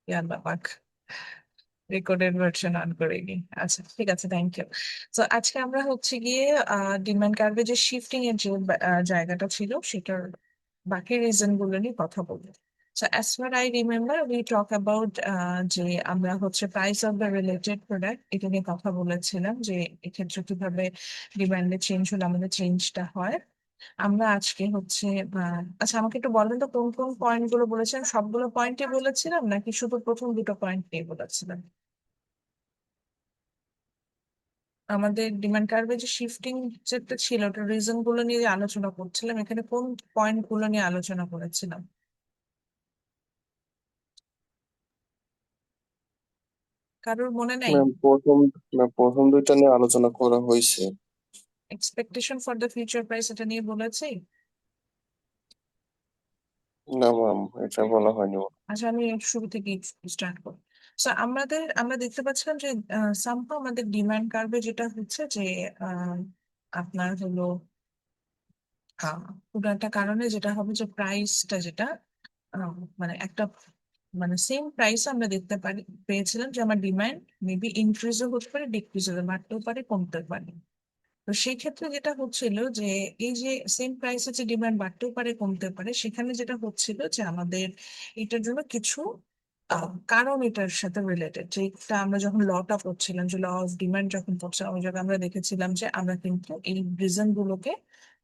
ইয়াল্লা পাক, recorded version on করে নি। আচ্ছা ঠিক আছে, থ্যাংক ইউ। তো আজকে আমরা হচ্ছে গিয়ে ডিমান্ড কার্ভে যে শিফটিং এর যে জায়গাটা ছিল সেটার বাকি রিজন গুলো নিয়ে কথা বলবো। So as far I remember, we talk about যে আমরা হচ্ছে price of the related product এটা নিয়ে কথা বলেছিলাম, যে এক্ষেত্রে কিভাবে ডিমান্ডে চেঞ্জ হলে আমাদের চেঞ্জটা হয়। আমরা আজকে হচ্ছে আচ্ছা আমাকে একটু বলেন তো কোন কোন পয়েন্ট গুলো বলেছেন, সবগুলো পয়েন্টই বলেছিলাম নাকি শুধু প্রথম দুটো পয়েন্ট নিয়ে বলেছিলাম? আমাদের ডিমান্ড কার্ভে যে শিফটিং যেটা ছিল ওটা রিজন গুলো নিয়ে যে আলোচনা করছিলাম, এখানে কোন পয়েন্ট গুলো নিয়ে আলোচনা করেছিলাম? কারোর মনে নাই? ম্যাম প্রথম দুইটা নিয়ে আলোচনা করা হয়েছে। Expectation for the future price এটা নিয়ে বলেছি। না ম্যাম, এটা বলা হয়নি। আচ্ছা আমি শুরু থেকে স্টার্ট করি। আমরা দেখতে পাচ্ছিলাম যে সামহাও আমাদের ডিমান্ড কার্ভে যেটা হচ্ছে যে আহ, আপনার হলো আহ, কোনো একটা কারণে যেটা হবে যে প্রাইসটা যেটা মানে একটা মানে সেম প্রাইস আমরা দেখতে পারি পেয়েছিলাম যে আমার ডিমান্ড মেবি ইনক্রিজও হতে পারে, ডিক্রিজও বাড়তেও পারে, কমতেও পারে। তো সেই ক্ষেত্রে যেটা হচ্ছিল যে এই যে সেম প্রাইসে যে ডিমান্ড বাড়তেও পারে কমতে পারে, সেখানে যেটা হচ্ছিল যে আমাদের এটার জন্য কিছু কারণ এটার সাথে রিলেটেড, যেটা আমরা যখন লটা পড়ছিলাম, যে ল অফ ডিমান্ড যখন পড়ছিলাম ওই জায়গায় আমরা দেখেছিলাম যে আমরা কিন্তু এই রিজন গুলোকে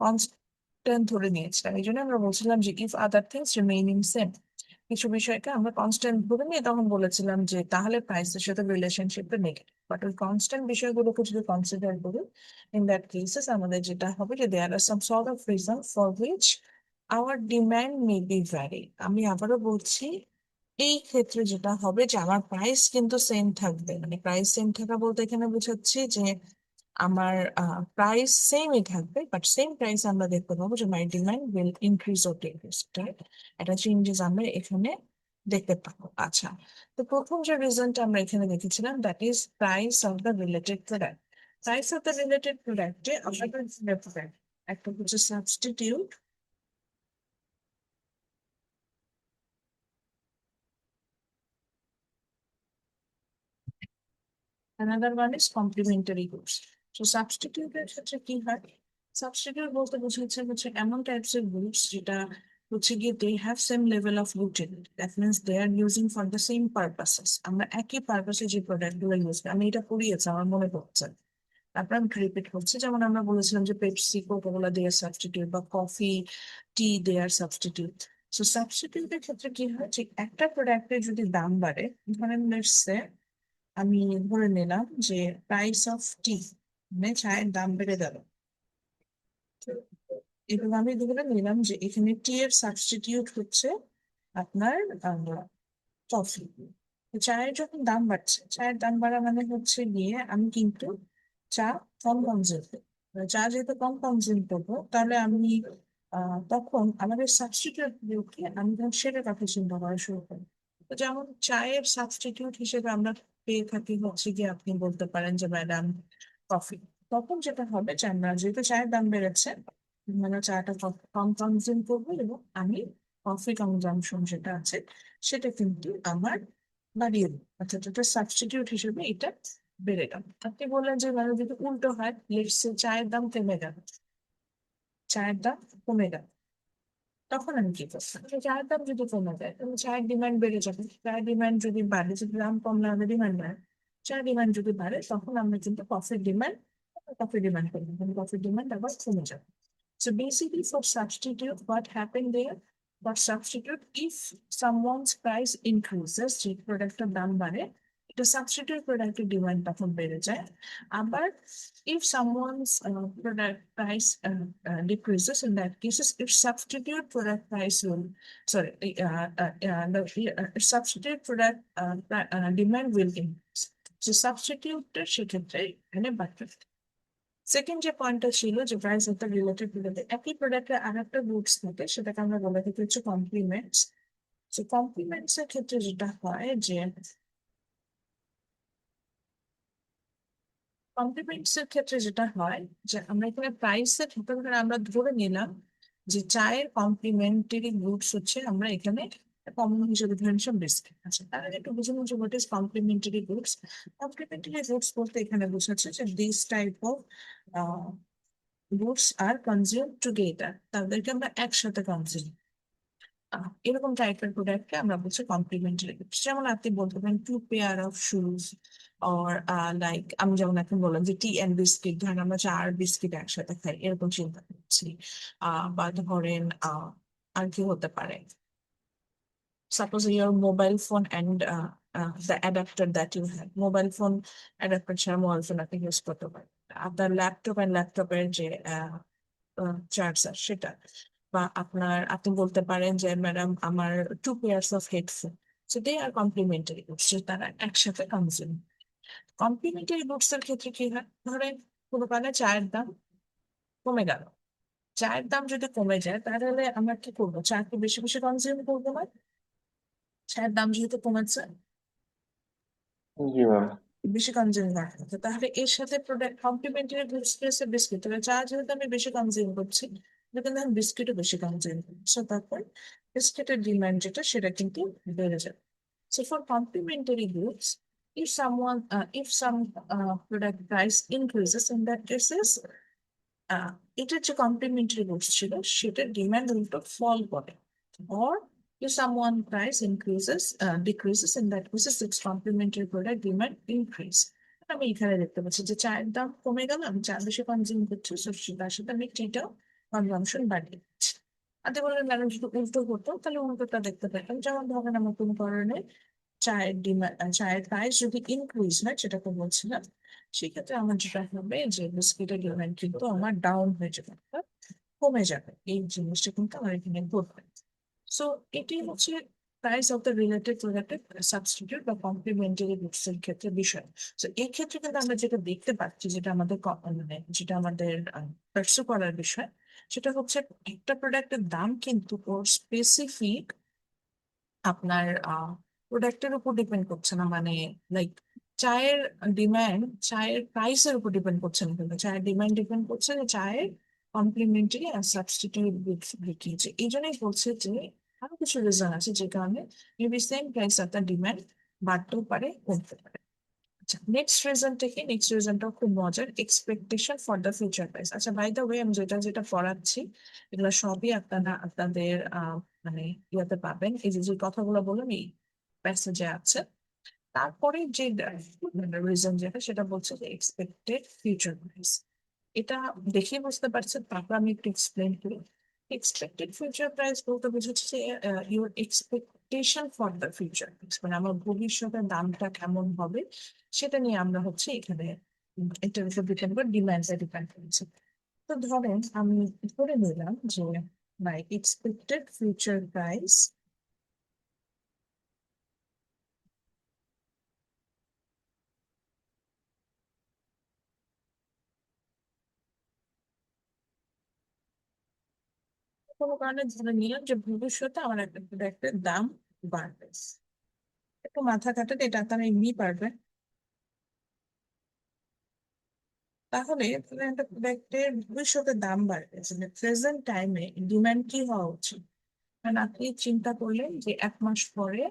কনস্ট্যান্ট ধরে নিয়েছিলাম। এই জন্য আমরা বলছিলাম যে if other things remaining same, কিছু বিষয়কে আমরা কনস্ট্যান্ট ধরে নিয়ে তখন বলেছিলাম যে তাহলে প্রাইসের সাথে রিলেশনশিপটা নেগেটিভ। বাট ওই কনস্ট্যান্ট বিষয়গুলোকে যদি কনসিডার করি, in that cases আমাদের যেটা হবে যে there are some sort of reason for which our demand may be vary। আমি আবারও বলছি, এই ক্ষেত্রে যেটা হবে যে আমার প্রাইস কিন্তু সেম থাকবে, মানে প্রাইস সেম থাকা বলতে এখানে বোঝাচ্ছি যে আমার প্রাইস সেমই থাকবে, বাট সেম প্রাইস আমরা দেখতে পাবো যে মাই ডিমান্ড উইল ইনক্রিজ ও ডিক্রিজ। এটা চেঞ্জেস আমরা এখানে দেখতে পাবো। আচ্ছা, তো প্রথম যে রিজনটা আমরা এখানে দেখেছিলাম that is price of the related product. Price of the related প্রোডাক্টে আমাদের প্রোডাক্ট একটা হচ্ছে substitute, another one is complementary goods। তো সাবস্টিটিউটের ক্ষেত্রে কি হয়? সাবস্টিটিউট বলতে বোঝাচ্ছে হচ্ছে এমন টাইপস এর গুডস যেটা হচ্ছে গিয়ে they have same level of utility, that means they are using for the same purposes. আমরা একই পারপাসে যে প্রোডাক্ট গুলো ইউজ করি, আমি এটা পড়িয়েছি আমার মনে পড়ছে, তারপর আমি রিপিট করছি। যেমন আমরা বলেছিলাম যে পেপসি কোকা-কোলা দেয়ার সাবস্টিটিউট, বা কফি টি দেয়ার সাবস্টিটিউট। সো সাবস্টিটিউটের ক্ষেত্রে কি হয় যে একটা প্রোডাক্টের যদি দাম বাড়ে, ধরেন লেটস সে আমি ধরে নিলাম যে প্রাইস অফ টি, মানে চায়ের দাম বেড়ে গেল, এবং আমি ধরে নিলাম যে এখানে টি এর সাবস্টিটিউট হচ্ছে আপনার কফি। চায়ের যখন দাম বাড়ছে, চায়ের দাম বাড়া মানে হচ্ছে গিয়ে আমি কিন্তু চা কম কনজিউম করবো। চা যেহেতু কম কনজিউম করবো, তাহলে আমি তখন আমাদের সাবস্টিটিউট গুলোকে আমি তখন সেটার কথা চিন্তা করা শুরু করি। তো যেমন চায়ের সাবস্টিটিউট হিসেবে আমরা পেয়ে থাকি হচ্ছে গিয়ে আপনি বলতে পারেন যে ম্যাডাম কফি। তখন যেটা হবে যে আমরা যেহেতু চায়ের দাম বেড়েছে, মানে চাটা কম কনজিউম করবো এবং আমি কফি কনজাম্পশন যেটা আছে সেটা কিন্তু আমার বাড়িয়ে দেবো, অর্থাৎ এটা সাবস্টিটিউট হিসেবে এটা বেড়ে গেল। আপনি বললেন যে মানে যদি উল্টো হয়, লেটস সে চায়ের দাম কমে গেল, চায়ের দাম কমে গেল, তখন আমি কি করবো? চায়ের দাম যদি কমে যায় তাহলে চায়ের ডিমান্ড বেড়ে যাবে। চায়ের ডিমান্ড যদি বাড়ে, যদি দাম কম না হলে ডিমান্ড বাড়ে, চায়ের ডিমান্ড যদি বাড়ে তখন আমরা কিন্তু কফির ডিমান্ড করবো, কিন্তু কফির ডিমান্ড আবার কমে যাবে। So basically for substitute, what happened there? For substitute, if someone's price increases, যে প্রোডাক্টের দাম বাড়ে, এটা সাবস্টিটিউট প্রোডাক্টের ডিমান্ড তখন বেড়ে যায়। আবার if someone's product price decreases, in that cases, if substitute product price will, sorry, the substitute product demand will increase. So substitute সেক্ষেত্রে এখানে বাড়তে। সেকেন্ড যে পয়েন্টটা ছিল যে প্রাইস একটা রিলেটেড প্রোডাক্ট, একই প্রোডাক্টের আর একটা গুডস থাকে সেটাকে আমরা বলে থাকি হচ্ছে কমপ্লিমেন্টস। তো কমপ্লিমেন্টস এর ক্ষেত্রে যেটা হয় যে কমপ্লিমেন্টস এর ক্ষেত্রে যেটা হয় যে আমরা এখানে প্রাইসের ক্ষেত্রে আমরা ধরে নিলাম যে চায়ের কমপ্লিমেন্টারি গুডস হচ্ছে আমরা এখানে কমন হিসেবে ধরে নিলাম বিস্কিট। আচ্ছা, তার আগে একটু বুঝে নিন যে what is complementary goods. Complementary goods বলতে এখানে বোঝাচ্ছে যে this type of goods are consume together, তাদেরকে আমরা একসাথে কনজিউম, এরকম টাইপের প্রোডাক্টকে আমরা বলছি কমপ্লিমেন্টারি গুডস। যেমন আপনি বলতে পারেন two pair of shoes, or like আমি যেমন এখন বললাম যে টি এন্ড বিস্কিট, ধরেন আমরা 4 বিস্কিট একসাথে খাই, এরকম চিন্তা করছি। বা ধরেন আর কি হতে পারে, suppose your mobile phone and the adapter that you have, mobile phone adapter ছাড়া mobile phone আপনি ইউজ করতে পারেন। আপনার ল্যাপটপ এন্ড ল্যাপটপের যে চার্জার সেটা, বা আপনি বলতে পারেন যে ম্যাডাম আমার two pairs of headphone, so they are complementary goods, তারা একসাথে কনজিউম। কমপ্লিমেন্টারি গুডস এর ক্ষেত্রে কি হয়, ধরেন কোনো কারণে চায়ের দাম কমে গেল, চায়ের দাম যদি কমে যায় তাহলে আমরা কি করবো, চাকে বেশি বেশি কনজিউম করবো না? চায়ের দাম যেহেতু কমেছে, জি ম্যাম। বেশি কনজিউম করা হতো, তাহলে এর সাথে প্রোডাক্ট কমপ্লিমেন্টারি গুডস প্লেসে বিস্কিট, তাহলে চা যেহেতু আমি বেশি কনজিউম করছি, কিন্তু আমি বিস্কিটও বেশি কনজিউম করছি, so তারপর বিস্কিটের ডিমান্ড যেটা সেটা কিন্তু বেড়ে যাবে। So for complementary goods, if some product price increases, in that cases, এটার যে কমপ্লিমেন্টারি গুডস ছিল সেটার ডিমান্ড উল্টো ফল করে, or if someone price increases decreases, in that cases its complementary product demand increase। আমি এখানে দেখতে পাচ্ছি যে চায়ের দাম কমে গেল, আমি চা বেশি কনজিউম করছি, so তার সাথে আমি টিটাও কনজাম্পশন বাড়িয়ে দিচ্ছি। আর বললেন ম্যাডাম যদি উল্টো হতো তাহলে উল্টোটা দেখতে পেতাম, যেমন ধরেন আমার কোনো কারণে চায়ের ডিমান্ড, চায়ের প্রাইস যদি ইনক্রিজ হয় যেটাকে বলছিলাম, সেক্ষেত্রে আমার যেটা হবে যে বিস্কিটের ডিমান্ড কিন্তু আমার ডাউন হয়ে যাবে, অর্থাৎ কমে যাবে, এই জিনিসটা কিন্তু আমার এখানে ঘটবে। সো এটি হচ্ছে প্রাইস অফ দ্য রিলেটেড প্রোডাক্টের সাবস্টিটিউট বা কমপ্লিমেন্টারি গুডস এর ক্ষেত্রে বিষয়। তো এই ক্ষেত্রে কিন্তু আমরা যেটা দেখতে পাচ্ছি, যেটা আমাদের মানে যেটা আমাদের পার্সু করার বিষয়, সেটা হচ্ছে একটা প্রোডাক্টের দাম কিন্তু ওর স্পেসিফিক আপনার প্রোডাক্টের উপর ডিপেন্ড করছে না, মানে লাইক চায়ের ডিমান্ড চায়ের প্রাইসের উপর ডিপেন্ড করছে না, কিন্তু চায়ের ডিমান্ড ডিপেন্ড করছে যে চায়ের কমপ্লিমেন্টারি আর সাবস্টিটিউট বিক্রি হচ্ছে। এই জন্যই বলছে যে আরো কিছু রিজন আছে যে কারণে মেবি সেম প্রাইস আপনার ডিমান্ড বাড়তেও পারে কমতে পারে। আচ্ছা, নেক্সট রিজনটা কি, নেক্সট রিজনটাও খুব মজার, expectation for the future price. আচ্ছা, বাই দ্য ওয়ে আমি যেটা যেটা পড়াচ্ছি এগুলো সবই আপনারা আপনাদের মানে ইয়াতে পাবেন, এই যে যে কথাগুলো বললাম এই প্যাসেজে আছে। তারপরে যে রিজন যেটা সেটা বলছে যে এক্সপেক্টেড ফিউচার প্রাইস, এটা দেখে বুঝতে পারছেন, তারপর আমি একটু এক্সপ্লেন করি। এক্সপেক্টেড ফিউচার প্রাইস বলতে বোঝাচ্ছে যে your expectation for the future, মানে আমার ভবিষ্যতের দামটা কেমন হবে সেটা নিয়ে আমরা হচ্ছে এখানে এটার উপর ডিপেন্ড করে ডিমান্ডটা ডিপেন্ড করছে। তো ধরেন আমি ধরে নিলাম যে মাই এক্সপেক্টেড ফিউচার প্রাইস, কোনো কারণে ধরে নিলাম যে ভবিষ্যতে আমার একটা প্রোডাক্টের দাম বাড়বে, একটু মাথা খাটাতে এটা আপনারা এমনি পারবেন। তাহলে ধরেন একটা প্রোডাক্টের ভবিষ্যতে দাম বাড়বে, প্রেজেন্ট টাইমে ডিমান্ড কি হওয়া উচিত? কারণ আপনি চিন্তা করলেন যে 1 মাস পরে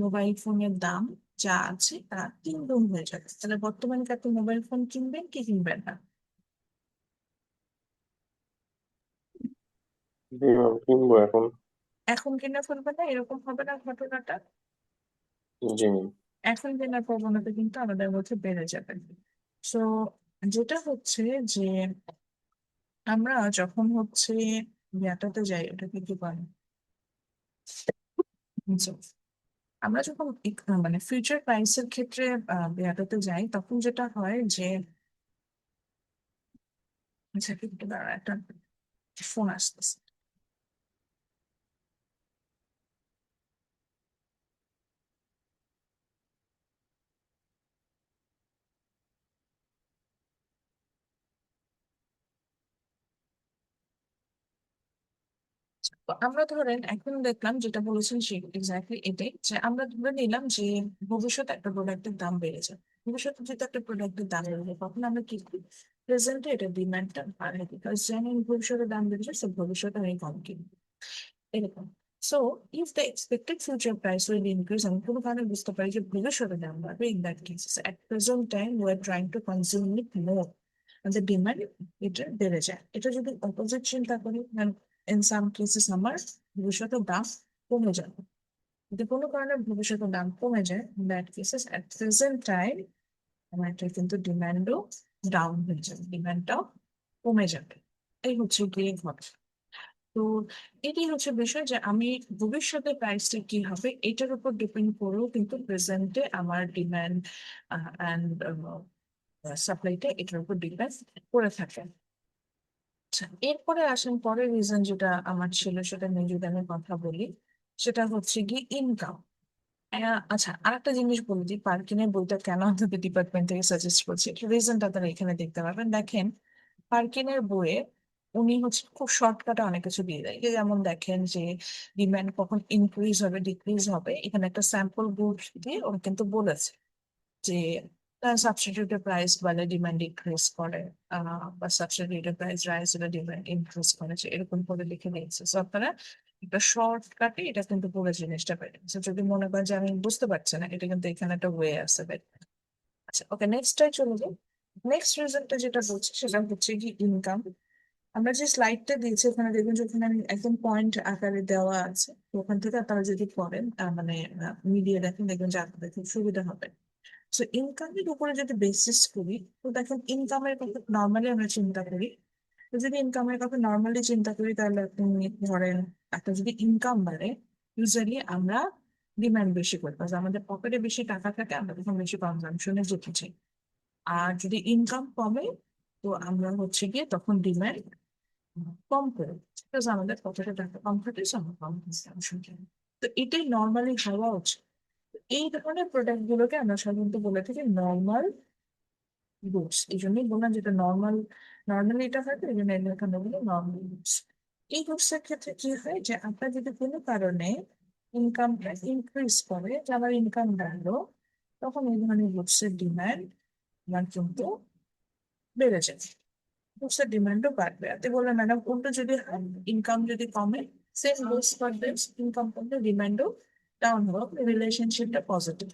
মোবাইল ফোনের দাম যা আছে তা 3 গুণ হয়ে যাবে, তাহলে বর্তমানে কি আপনি মোবাইল ফোন কিনবেন কি কিনবেন না? জি ম্যাম, কিনবো এখন। এখন কিনে ফেলবেন না, এরকম হবে না ঘটনাটা? জি ম্যাম। এখন কেনার প্রবণতা কিন্তু আমাদের মধ্যে বেড়ে যাবে। সো যেটা হচ্ছে যে আমরা যখন হচ্ছে ইয়াটাতে যাই, ওটাকে কি বলে, So, আমরা যখন মানে ফিউচার প্রাইসের ক্ষেত্রে ইয়াটাতে যাই, তখন যেটা হয় যে আচ্ছা একটু দাঁড়া, একটা ফোন আসতেছে। তো আমরা ধরেন এখন দেখলাম যেটা বলেছেন সে এক্স্যাক্টলি এটাই, যে আমরা ধরে নিলাম যে ভবিষ্যতে একটা প্রোডাক্টের দাম বেড়ে যায়, ভবিষ্যতে যদি একটা প্রোডাক্টের দাম বেড়ে যায় তখন আমরা কি করি, প্রেজেন্টে এটা ডিমান্ডটা বাড়াই দিই, বিকজ জানি ভবিষ্যতে দাম বেড়ে যায়, ভবিষ্যতে আমি কম কিনবো, এরকম। So if the expected future price will increase, আমি কোনো কারণে বুঝতে পারি যে ভবিষ্যতে দাম বাড়বে, in that case at present time we are trying to consume it more and the demand এটা বেড়ে যায়। এটা যদি অপোজিট চিন্তা করি, in some cases আমার ভবিষ্যতে দাম কমে যাবে। যদি কোনো কারণে ভবিষ্যতে দাম কমে যায়, in that cases at present time আমার এটা কিন্তু ডিমান্ডও ডাউন হয়ে যাবে, ডিমান্ডটাও কমে যাবে। এই হচ্ছে গিয়ে ঘটনা। তো এটাই হচ্ছে বিষয় যে আমি ভবিষ্যতে প্রাইসটা কি হবে এটার উপর ডিপেন্ড করেও কিন্তু প্রেজেন্টে আমার ডিমান্ড অ্যান্ড সাপ্লাইটা এটার উপর ডিপেন্ড করে থাকে। আচ্ছা, এরপরে আসেন পরের রিজন যেটা আমার ছিল, সেটা নিয়ে যদি আমি কথা বলি, সেটা হচ্ছে কি ইনকাম। আচ্ছা, আরেকটা জিনিস বলে দিই, পার্কিনের বইটা কেন আমাদের ডিপার্টমেন্ট থেকে সাজেস্ট করছি, রিজনটা তারা এখানে দেখতে পাবেন। দেখেন, পার্কিনের বইয়ে উনি হচ্ছে খুব শর্টকাটে অনেক কিছু দিয়ে দেয়। এই যেমন দেখেন যে ডিমান্ড কখন ইনক্রিজ হবে ডিক্রিজ হবে, এখানে একটা স্যাম্পল বুক দিয়ে ওরা কিন্তু বলেছে যে সাবস্টিটিউটেড প্রাইস বাড়লে ডিমান্ড ইনক্রিজ করে, বা সাবস্টিটিউটেড প্রাইস রাইজ হলে ডিমান্ড ইনক্রিজ করে, যে এরকম করে লিখে দিয়েছে। সো আপনারা একটা শর্টকাটে এটা কিন্তু পুরো জিনিসটা পেয়ে যাবেন। So যদি মনে করেন যে আমি বুঝতে পারছি না, এটা কিন্তু এখানে একটা ওয়ে আছে বের। আচ্ছা, ওকে, নেক্সটটাই চলে যাই। নেক্সট রেজাল্টটা যেটা বলছি সেটা হচ্ছে কি ইনকাম। আমরা যে স্লাইডটা দিয়েছি ওখানে দেখবেন যে ওখানে আমি একদম পয়েন্ট আকারে দেওয়া আছে, তো ওখান থেকে আপনারা যদি পড়েন মানে মিলিয়ে দেখেন, দেখবেন যে আপনাদের খুব সুবিধা হবে। তো ইনকামের উপরে যদি বেসিস করি, তো দেখেন ইনকামের কথা নর্মালি আমরা চিন্তা করি। তো যদি ইনকামের কথা নর্মালি চিন্তা করি, তাহলে আপনি ধরেন একটা যদি ইনকাম বাড়ে, ইউজুয়ালি আমরা ডিমান্ড বেশি করি, কারণ আমাদের পকেটে বেশি টাকা থাকে, আমরা তখন বেশি কনজাম্পশনে যেতে চাই। আর যদি ইনকাম কমে, তো আমরা হচ্ছে গিয়ে তখন ডিমান্ড কম করে, বিকজ আমাদের পকেটে টাকা কম থাকে, so আমরা কম কনজাম্পশন করি। তো এটাই নর্মালি হওয়া উচিত। এই ধরনের প্রোডাক্ট গুলোকে আমরা সাধারণত বলে থাকি নর্মাল গুডস। এই জন্যই বললাম যেটা নর্মাল, নর্মালি এটা হয় তো, এই জন্য এখানে বলি নর্মাল গুডস। এই গুডস এর ক্ষেত্রে কি হয় যে আপনার যদি কোনো কারণে ইনকামটা ইনক্রিজ করে, যে আমার ইনকাম বাড়লো, তখন এই ধরনের গুডস এর ডিমান্ড আমার কিন্তু বেড়ে যায়, গুডস এর ডিমান্ডও বাড়বে। আপনি বললেন ম্যাডাম উল্টো যদি হয়, ইনকাম যদি কমে, same goes for this, income কমলে ডিমান্ডও ডাউন হবে, রিলেশনশিপটা পজিটিভ।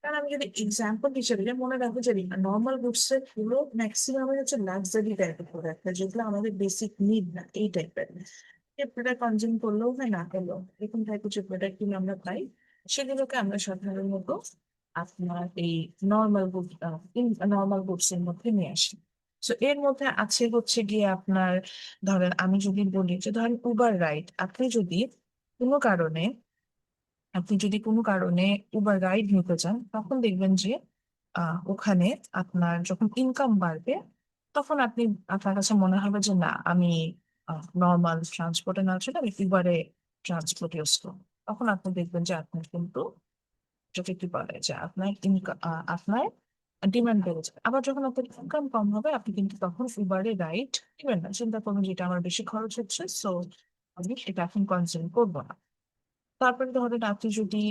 কারণ আমি যদি এক্সাম্পল হিসেবে যে মনে রাখবো যে নর্মাল গুডস এর পুরো ম্যাক্সিমাম হচ্ছে লাক্সারি টাইপের প্রোডাক্ট, যেগুলো আমাদের বেসিক নিড না, এই টাইপের। এই প্রোডাক্ট কনজিউম করলেও হয়, না করলেও এরকম টাইপের যে প্রোডাক্ট গুলো আমরা পাই, সেগুলোকে আমরা সাধারণত আপনার এই নর্মাল গুড, নর্মাল গুডস এর মধ্যে নিয়ে আসি। তো এর মধ্যে আছে হচ্ছে গিয়ে আপনার, ধরেন আমি যদি বলি যে ধরেন উবার রাইড, আপনি যদি কোনো কারণে উবার রাইড নিতে চান, তখন দেখবেন যে ওখানে আপনার যখন ইনকাম বাড়বে, তখন আপনার কাছে মনে হবে যে না, আমি নর্মাল ট্রান্সপোর্টে না চলে আমি উবারে ট্রান্সপোর্ট ইউজ করবো। তখন আপনি দেখবেন যে আপনার কিন্তু যেটা কি বলে যে আপনার ইনকাম, আপনার ডিমান্ড বেড়ে যাবে। আবার যখন আপনার ইনকাম কম হবে, আপনি কিন্তু তখন উবারে রাইড নেবেন না, চিন্তা করবেন যেটা আমার বেশি খরচ হচ্ছে, সো আমি এটা এখন কনজিউম করবো না। তারপরে ধরেন আপনি যদি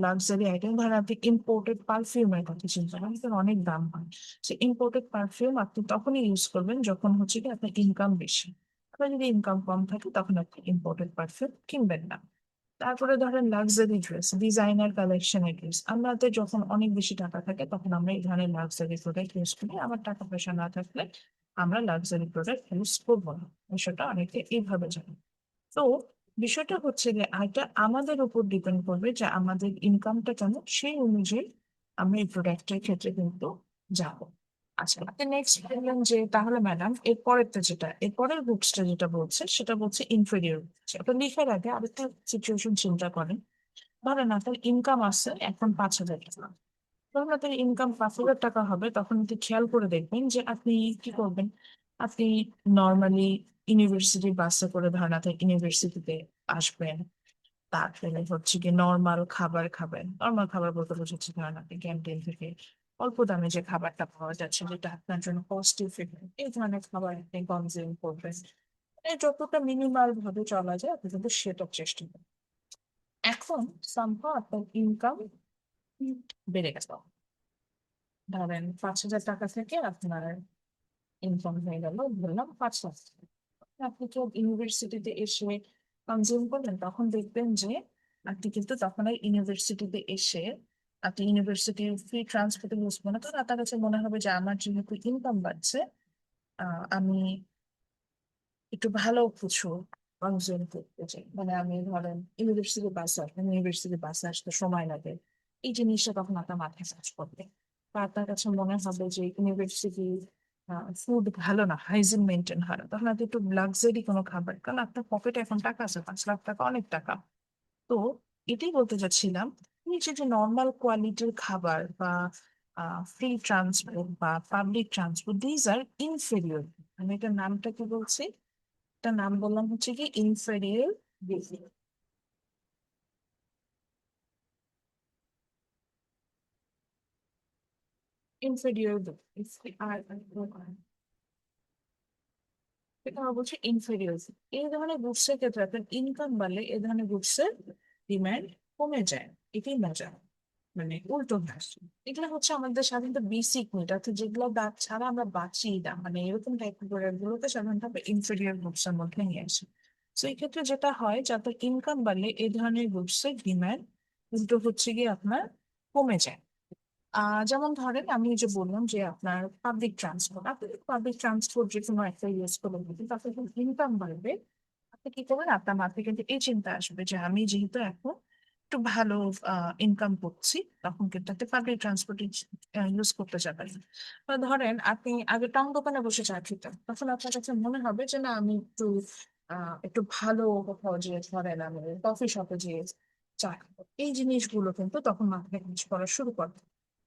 লাক্সারি আইটেম, ধরেন আপনি ইম্পোর্টেড পারফিউমের কথা চিন্তা করেন, তার অনেক দাম হয়। সে ইম্পোর্টেড পারফিউম আপনি তখনই ইউজ করবেন যখন হচ্ছে কি আপনার ইনকাম বেশি। আপনার যদি ইনকাম কম থাকে, তখন আপনি ইম্পোর্টেড পারফিউম কিনবেন না। তারপরে ধরেন লাক্সারি ড্রেস, ডিজাইনার কালেকশনের ড্রেস, আমাদের যখন অনেক বেশি টাকা থাকে, তখন আমরা এই ধরনের লাক্সারি প্রোডাক্ট ইউজ করি। আমার টাকা পয়সা না থাকলে আমরা লাক্সারি প্রোডাক্ট ইউজ করবো না। বিষয়টা অনেকে এইভাবে জানে। তো বিষয়টা হচ্ছে যে এটা আমাদের উপর ডিপেন্ড করবে যে আমাদের ইনকামটা কেমন, সেই অনুযায়ী আমরা এই প্রোডাক্টের ক্ষেত্রে কিন্তু যাব। আচ্ছা, আপনি নেক্সট বললেন যে তাহলে ম্যাডাম এরপরের বুকসটা যেটা বলছে সেটা বলছে ইনফেরিয়র। ওটা লিখার আগে আরেকটা সিচুয়েশন চিন্তা করেন। ধরেন আপনার ইনকাম আছে এখন 5,000 টাকা। যখন আপনার ইনকাম 5,000 টাকা হবে, তখন আপনি খেয়াল করে দেখবেন যে আপনি কি করবেন। আপনি নর্মালি ইউনিভার্সিটি বাসে করে ধরেন আপনি ইউনিভার্সিটিতে আসবেন। তারপরে হচ্ছে কি নর্মাল খাবার খাবেন। নর্মাল খাবার বলতে বোঝাচ্ছে ধরেন আপনি ক্যান্টিন থেকে অল্প দামে যে খাবারটা পাওয়া যাচ্ছে, যেটা আপনার জন্য কস্ট ইফেক্টিভ, এই ধরনের খাবার আপনি কনজিউম করবেন। যতটা মিনিমাল ভাবে চলা যায় আপনি কিন্তু সেটা চেষ্টা করবেন। এখন সামহাও আপনার ইনকাম বেড়ে গেছে, ধরেন 5,000 টাকা থেকে আপনার ইনকাম হয়ে গেল ধরলাম 5 লাখ টাকা। আপনি তো ইউনিভার্সিটিতে এসে কনজিউম করবেন, তখন দেখবেন যে আপনি কিন্তু তখন আর ইউনিভার্সিটিতে এসে আপনি ইউনিভার্সিটির ফ্রি ট্রান্সপোর্টে ইউজ করবেন না, কারণ আপনার কাছে মনে হবে যে আমার যেহেতু ইনকাম বাড়ছে, আমি একটু ভালো কিছু কনজিউম করতে চাই। মানে আমি ধরেন ইউনিভার্সিটি বাসে আসতে সময় লাগে, এই জিনিসটা তখন আপনার মাথায় কাজ করবে। বা আপনার কাছে মনে হবে যে ইউনিভার্সিটি ফুড ভালো না, হাইজিন মেনটেন হয় না, তখন আপনি একটু লাক্সারি কোনো খাবার, কারণ আপনার পকেটে এখন টাকা আছে, 5 লাখ টাকা অনেক টাকা। তো এটাই বলতে চাচ্ছিলাম, নিচে যে নর্মাল কোয়ালিটির খাবার বা ফ্রি ট্রান্সপোর্ট বা public transport, these are inferior. আমি এটার নামটা কি বলছি, এটার নাম বললাম হচ্ছে কি ইনফেরিয়র। ইনফেরিয়র এটা আমরা বলছি ইনফেরিয়র। এই ধরনের গুডসের ক্ষেত্রে আপনার ইনকাম বাড়লে এই ধরনের গুডসের ডিমান্ড কমে যায়। এটাই মজা, মানে উল্টো ঘাস। এগুলো হচ্ছে আমাদের সাধারণত বেসিক নিড, অর্থাৎ যেগুলো ছাড়া আমরা বাঁচি না, মানে এরকম টাইপের প্রোডাক্ট গুলোকে সাধারণত আমরা ইনফেরিয়র গুডস এর মধ্যে নিয়ে আসি। তো এই ক্ষেত্রে যেটা হয়, যাদের ইনকাম বাড়লে এই ধরনের গুডস এর ডিমান্ড উল্টো হচ্ছে গিয়ে আপনার কমে যায়। যেমন ধরেন আমি যে বললাম যে আপনার পাবলিক ট্রান্সপোর্ট, আপনি পাবলিক ট্রান্সপোর্ট যে কোনো একটা ইউজ করবেন, কিন্তু আপনার যখন ইনকাম বাড়বে, আপনি কি করবেন, আপনার মাথায় কিন্তু এই চিন্তা আসবে যে আমি যেহেতু এখন একটু ভালো ইনকাম করছি, তখন কিন্তু একটা পাবলিক ট্রান্সপোর্ট ইউজ করতে যাবেন। বা ধরেন আপনি আগে টং দোকানে বসে চা খেতেন, তখন আপনার কাছে মনে হবে যে না আমি একটু ভালো কোথাও যে ধরেন আমি কফি শপে যে চা খাবো। এই জিনিসগুলো কিন্তু তখন মাথায় কাজ করা শুরু করে।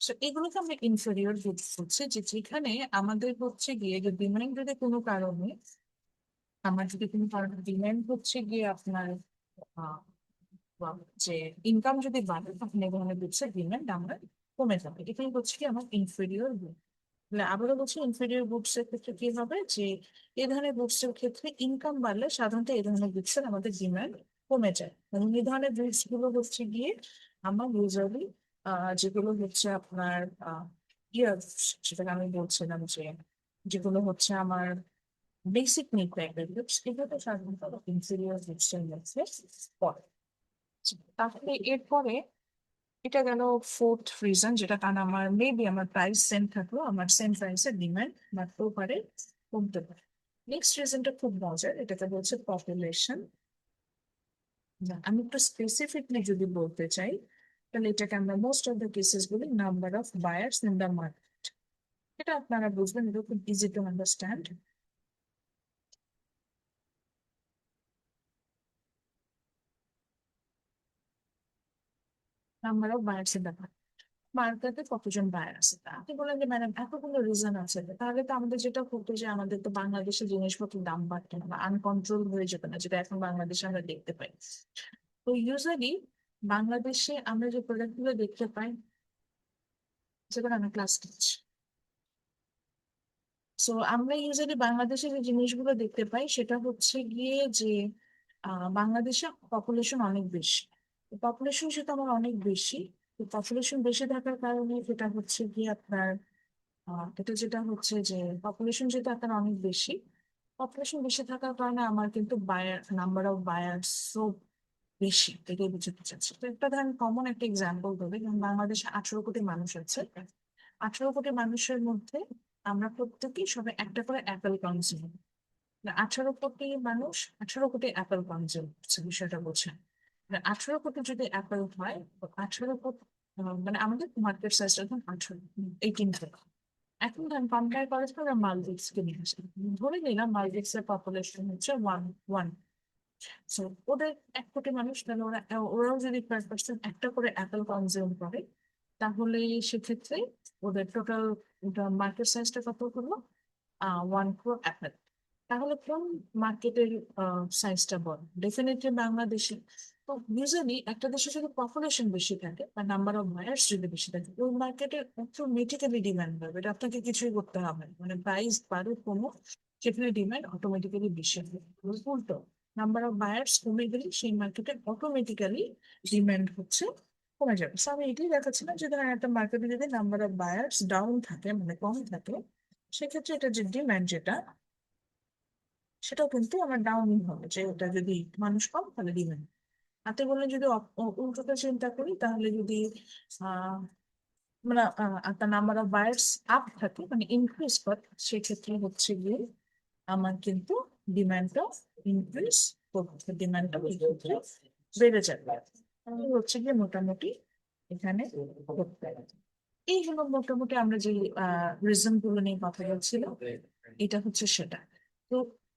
তো এগুলোকে আমরা ইনফেরিয়র গুডস বলছি, যে যেখানে আমাদের হচ্ছে গিয়ে যে ডিমান্ড যদি কোনো কারণে, আমার যদি কোনো কারণে ডিমান্ড হচ্ছে গিয়ে আপনার আহ, বা যে ইনকাম যদি বাড়ে, তখন এই ধরনের গুডসের ডিমান্ড আমরা কমে যাবে। এটাই হচ্ছে কি আমার ইনফেরিয়র গুড। আবারও বলছি, ইনফেরিয়র গুডস এর ক্ষেত্রে কি হবে, যে এই ধরনের গুডস এর ক্ষেত্রে ইনকাম বাড়লে সাধারণত এই ধরনের গুডস এর আমাদের ডিমান্ড কমে যায়। এবং এই ধরনের গুডস গুলো হচ্ছে গিয়ে আমার ইউজুয়ালি যেগুলো হচ্ছে আপনার ইয়ার, সেটাকে আমি বলছিলাম যে যেগুলো হচ্ছে আমার বেসিক নিড টাইপের গুডস, এগুলো সাধারণত ইনফেরিয়র গুডস এর মধ্যে পড়ে। তাহলে এরপরে এটা গেল ফোর্থ রিজন, যেটা কারণ আমার মেবি আমার প্রাইস সেম থাকলো, আমার সেম প্রাইসের ডিমান্ড বাড়তেও পারে, কমতে পারে। নেক্সট রিজনটা খুব মজার, এটাকে বলছে পপুলেশন। আমি একটু স্পেসিফিকলি যদি বলতে চাই, তাহলে এটাকে আমরা মোস্ট অফ দ্য কেসেস বলি number of buyers in the market. এটা আপনারা বুঝবেন, এটা খুব easy to understand. Number of buyers in the মার্কেটে কতজন বায়ার আছে, তা আপনি বলেন যে ম্যাডাম এতগুলো রিজন আছে, তাহলে তো আমাদের যেটা হতো যে আমাদের তো বাংলাদেশে জিনিসপত্রের দাম বাড়তো না বা আনকন্ট্রোল হয়ে যেত না, যেটা এখন বাংলাদেশে আমরা দেখতে পাই। তো ইউজুয়ালি বাংলাদেশে আমরা যে প্রোডাক্ট গুলো দেখতে পাই, যেগুলো আমরা ক্লাস নিচ্ছি, সো আমরা ইউজুয়ালি বাংলাদেশে যে জিনিসগুলো দেখতে পাই সেটা হচ্ছে গিয়ে যে বাংলাদেশে পপুলেশন অনেক বেশি। পপুলেশন সেটা আমার অনেক বেশি। পপুলেশন বেশি থাকার কারণে সেটা হচ্ছে গিয়ে আপনার এটা যেটা হচ্ছে যে পপুলেশন যেটা আপনার অনেক বেশি, পপুলেশন বেশি থাকার কারণে আমার কিন্তু নাম্বার অফ বায়ার্সও বেশি, এটাই বুঝতে চাচ্ছি। তো একটা ধরেন কমন একটা এক্সাম্পল দেবে, যেমন বাংলাদেশে 18 কোটি মানুষ আছে। 18 কোটি মানুষের মধ্যে আমরা প্রত্যেকেই সবাই একটা করে অ্যাপেল কনজিউম। 18 কোটি মানুষ 18 কোটি অ্যাপেল কনজিউম করছে, বিষয়টা বোঝেন। 18 কোটি যদি অ্যাপেল হয়, তো 18 কোটি মানে আমাদের মার্কেট সাইজটা এখন 18 থেকে। এখন ধরেন কম্পেয়ার করার জন্য আমরা মালদ্বীপস কে নিয়ে আসি, ধরে নিলাম মালদ্বীপস এর পপুলেশন হচ্ছে ওয়ান ওয়ান। সো ওদের 1 কোটি মানুষ, তাহলে ওরাও যদি পার পার্সন একটা করে অ্যাপেল কনজিউম করে, তাহলে সেক্ষেত্রে ওদের টোটাল মার্কেট সাইজটা কত হলো, 1 crore অ্যাপেল। তাহলে কোন মার্কেটের সাইজটা বড়? ডেফিনেটলি বাংলাদেশে। তো ইউজুয়ালি একটা দেশে যদি পপুলেশন বেশি থাকে বা নাম্বার অফ বায়ার্স যদি বেশি থাকে, ওই মার্কেটে অটোমেটিক্যালি ডিমান্ড বাড়বে, এটা আপনাকে কিছুই করতে হবে না। মানে প্রাইস বাড়ুক কমুক, সেখানে ডিমান্ড অটোমেটিক্যালি বেশি হবে। উল্টো, নাম্বার অফ বায়ার্স কমে গেলে সেই মার্কেটে অটোমেটিক্যালি ডিমান্ড হচ্ছে কমে যাবে। So আমি এটাই দেখাচ্ছিলাম যে ধরেন একটা মার্কেটে যদি নাম্বার অফ বায়ার্স ডাউন থাকে, মানে কম থাকে, সেক্ষেত্রে এটা যে ডিমান্ড যেটা, সেটাও কিন্তু আমার ডাউনই হবে, যে ওটা যদি মানুষ কম তাহলে ডিমান্ড। হাতে বললে যদি উল্টোটা চিন্তা করি, তাহলে যদি আহ মানে একটা নাম্বার অফ বায়ার্স আপ থাকে মানে ইনক্রিজ করে, সেক্ষেত্রে হচ্ছে গিয়ে আমার কিন্তু ডিমান্ডটা ইনক্রিজ করতে, ডিমান্ডটা বেড়ে যাবে। তাহলে হচ্ছে গিয়ে মোটামুটি এখানে করতে হবে। এই হলো মোটামুটি আমরা যে রিজন গুলো নিয়ে কথা বলছিলাম, এটা হচ্ছে সেটা। তো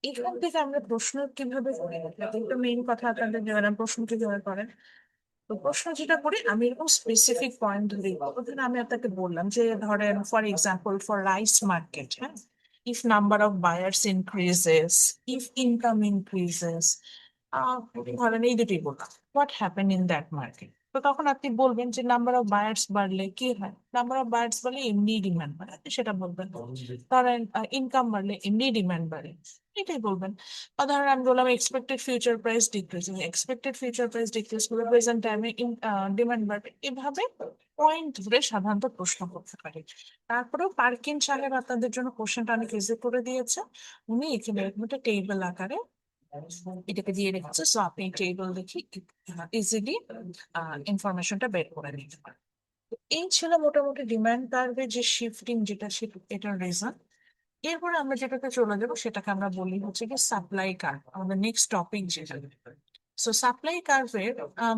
এখান থেকে আমরা প্রশ্ন কিভাবে করি, একটা মেইন কথা আপনাদের যারা প্রশ্ন কিভাবে করেন। তো প্রশ্ন যেটা করি, আমি এরকম স্পেসিফিক পয়েন্ট ধরি। ওখানে আমি আপনাকে বললাম যে ধরেন for example for rice market, হ্যাঁ, if number of buyers increases, if income increases, ধরেন এই দুটোই বললাম, what happen in that market। তো তখন আপনি বলবেন যে নাম্বার অফ বায়ার্স বাড়লে কি হয়, নাম্বার অফ বায়ার্স বাড়লে এমনি ডিমান্ড বাড়ে, আপনি সেটা বলবেন। ধরেন ইনকাম বাড়লে এমনি ডিমান্ড বাড়ে, এটাই বলবেন। বা ধরেন আমি বললাম expected future price decrease, expected future price decrease করলে প্রেজেন্ট টাইমে ডিমান্ড বাড়বে। এভাবে পয়েন্ট ধরে সাধারণত প্রশ্ন করতে পারি। তারপরেও পার্কিন সাহেব আপনাদের জন্য কোশ্চেনটা অনেক ইজি করে দিয়েছে। উনি এখানে এরকম একটা টেবিল আকারে এটাকে দিয়ে রেখেছে, সো আপনি টেবিল দেখে ইজিলি ইনফরমেশনটা বের করে নিতে পারেন। তো এই ছিল মোটামুটি ডিমান্ড কার্ভে যে শিফটিং, যেটা এটার রিজন। এরপরে আমরা যেটাতে চলে যাবো সেটাকে আমরা বলি হচ্ছে কি সাপ্লাই কার্ভ, আমাদের নেক্সট টপিক যেটা। সো সাপ্লাই কার্ভের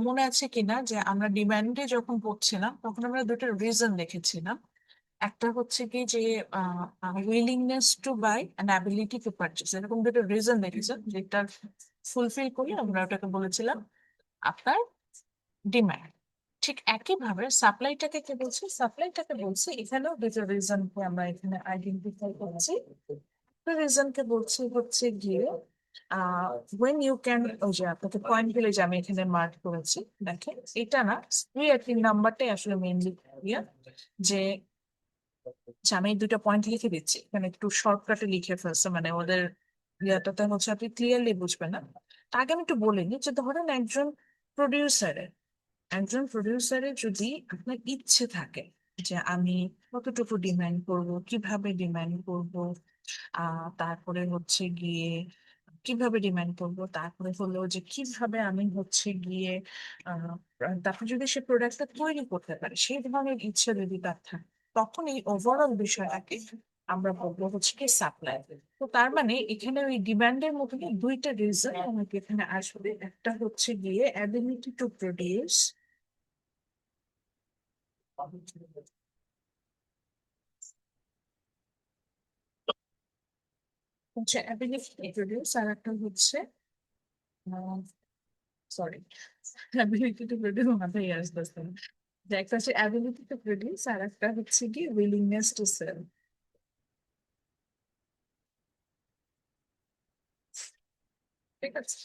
মনে আছে কিনা যে আমরা ডিমান্ডে যখন পড়ছিলাম তখন আমরা দুটো রিজন দেখেছিলাম। একটা হচ্ছে কি যে willingness to buy and ability to purchase, এরকম দুটো রিজন দেখেছেন, যেটা ফুলফিল করি আমরা ওটাকে বলেছিলাম আপনার ডিমান্ড। ঠিক একইভাবে সাপ্লাইটাকে কি বলছি, সাপ্লাইটাকে বলছি এখানেও দুটো রিজনকে আমরা এখানে আইডেন্টিফাই করছি। রিজনকে বলছি হচ্ছে গিয়ে ওয়েন ইউ ক্যান, ওই যে আপনাকে পয়েন্ট গুলো যে আমি এখানে মার্ক করেছি দেখেন, এটা না, 2 আর 3 নাম্বারটাই আসলে মেইনলি যে আচ্ছা, আমি এই দুটো পয়েন্ট লিখে দিচ্ছি এখানে, একটু শর্টকাটে লিখে ফেলছে, মানে ওদের ইয়েটাতে হচ্ছে আপনি ক্লিয়ারলি বুঝবেন না। তার আগে আমি একটু বলে নিই যে ধরেন প্রডিউসারের একজন প্রডিউসারের যদি আপনার ইচ্ছে থাকে যে আমি কতটুকু ডিমান্ড করব, কিভাবে ডিমান্ড করব, তারপরে হচ্ছে গিয়ে কিভাবে ডিমান্ড করব, তারপরে হলো যে কিভাবে আমি হচ্ছে গিয়ে আহ তারপর যদি সে প্রোডাক্টটা তৈরি করতে পারে, সেই ধরনের ইচ্ছে যদি তার থাকে, তখন এই ওভারঅল বিষয়টাকে আমরা বলবো হচ্ছে কি সাপ্লাই। তো তার মানে এখানে ওই ডিমান্ডের মধ্যে দুইটা রিজন আমাকে এখানে আসবে, একটা হচ্ছে গিয়ে অ্যাবিলিটি টু প্রডিউস, হচ্ছে অ্যাবিলিটি টু প্রডিউস, আর একটা হচ্ছে সরি, অ্যাবিলিটি টু প্রডিউস মাথায় আসতেছে না। যে একটা হচ্ছে অ্যাবিলিটি টু প্রডিউস, আর একটা হচ্ছে কি উইলিংনেস টু সেল। ঠিক আছে,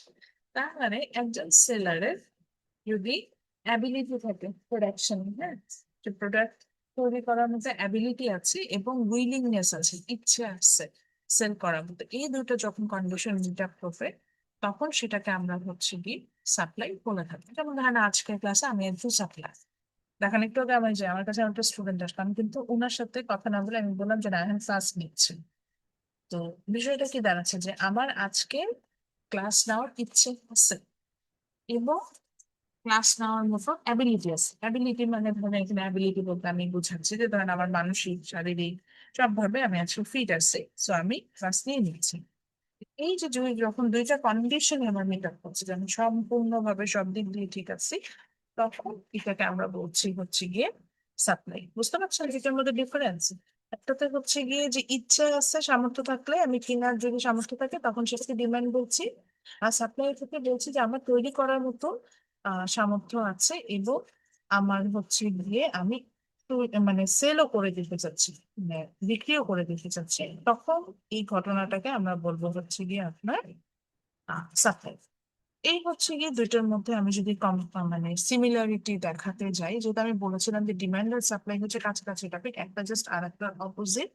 তার মানে একজন সেলারের যদি অ্যাবিলিটি থাকে প্রোডাকশন, হ্যাঁ, যে প্রোডাক্ট তৈরি করার মধ্যে অ্যাবিলিটি আছে এবং উইলিংনেস আছে, ইচ্ছে আছে সেল করার মতো, এই দুটো যখন কন্ডিশন মিট আপ করবে, তখন সেটাকে আমরা হচ্ছে কি সাপ্লাই বলে থাকি। যেমন ধরেন আজকের ক্লাসে আমি একটু সাপ্লাই দেখেন, একটু আগে আমি যে আমার কাছে একটা স্টুডেন্ট আসলো, আমি কিন্তু ওনার সাথে কথা না বলে আমি বললাম যে না এখন ক্লাস নিচ্ছি। তো বিষয়টা কি দাঁড়াচ্ছে যে আমার আজকে ক্লাস নেওয়ার ইচ্ছে আছে এবং ক্লাস নেওয়ার মতো অ্যাবিলিটি আছে। অ্যাবিলিটি মানে ধরেন এখানে অ্যাবিলিটি বলতে আমি বুঝাচ্ছি যে ধরেন আমার মানসিক শারীরিক সবভাবে আমি আজকে ফিট আছি, সো আমি ক্লাস নিয়ে নিচ্ছি। এই যে যখন দুইটা কন্ডিশন আমার মিট আপ করছে, যখন সম্পূর্ণভাবে সব দিক দিয়ে ঠিক আছে, তখন এটাকে আমরা বলছি হচ্ছে গিয়ে সাপ্লাই। বুঝতে পারছেন যেটার মধ্যে ডিফারেন্স? একটাতে হচ্ছে গিয়ে যে ইচ্ছা আছে, সামর্থ্য থাকলে আমি কেনার যদি সামর্থ্য থাকে তখন সেটাকে ডিমান্ড বলছি। আর সাপ্লাই থেকে বলছি যে আমার তৈরি করার মতো সামর্থ্য আছে এবং আমার হচ্ছে গিয়ে আমি মানে সেলও করে দিতে চাচ্ছি, মানে বিক্রিও করে দিতে চাচ্ছি, তখন এই ঘটনাটাকে আমরা বলবো হচ্ছে গিয়ে আপনার সাপ্লাই। এই হচ্ছে গিয়ে দুইটার মধ্যে আমি যদি কম মানে সিমিলারিটি দেখাতে যাই, যেটা আমি বলেছিলাম যে ডিমান্ড আর সাপ্লাই হচ্ছে কাছাকাছি টপিক, একটা জাস্ট আর একটা অপোজিট।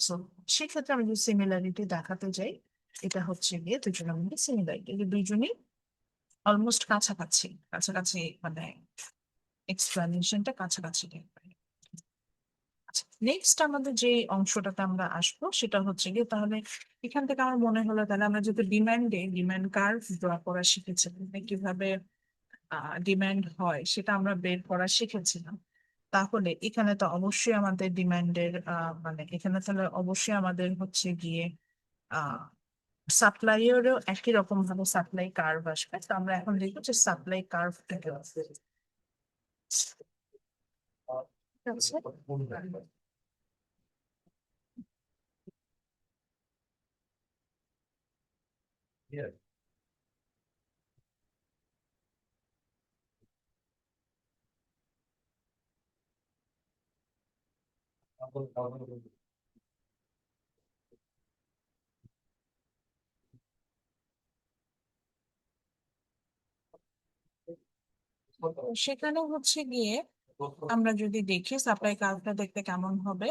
সো সেক্ষেত্রে আমি যদি সিমিলারিটি দেখাতে যাই, এটা হচ্ছে গিয়ে দুজনের মধ্যে সিমিলারিটি, যে দুইজনই অলমোস্ট কাছাকাছি কাছাকাছি, মানে এক্সপ্লানেশনটা কাছাকাছি টাইপের। আচ্ছা, নেক্সট আমাদের যে অংশটাতে আমরা আসবো সেটা হচ্ছে গিয়ে, তাহলে এখান থেকে আমার মনে হলো তাহলে আমরা যদি ডিমান্ড কার্ভ ড্র করা শিখেছিলাম, মানে কিভাবে ডিমান্ড হয় সেটা আমরা বের করা শিখেছিলাম। তাহলে এখানে তো অবশ্যই আমাদের ডিমান্ডের মানে এখানে তাহলে অবশ্যই আমাদের হচ্ছে গিয়ে আহ সাপ্লাইয়েরও একই রকম ভাবে সাপ্লাই কার্ভ আসবে। তো আমরা এখন দেখবো যে সাপ্লাই কার্ভটাকে সেখানে হচ্ছে গিয়ে আমরা যদি দেখি সাপ্লাই কার্ভটা দেখতে কেমন হবে,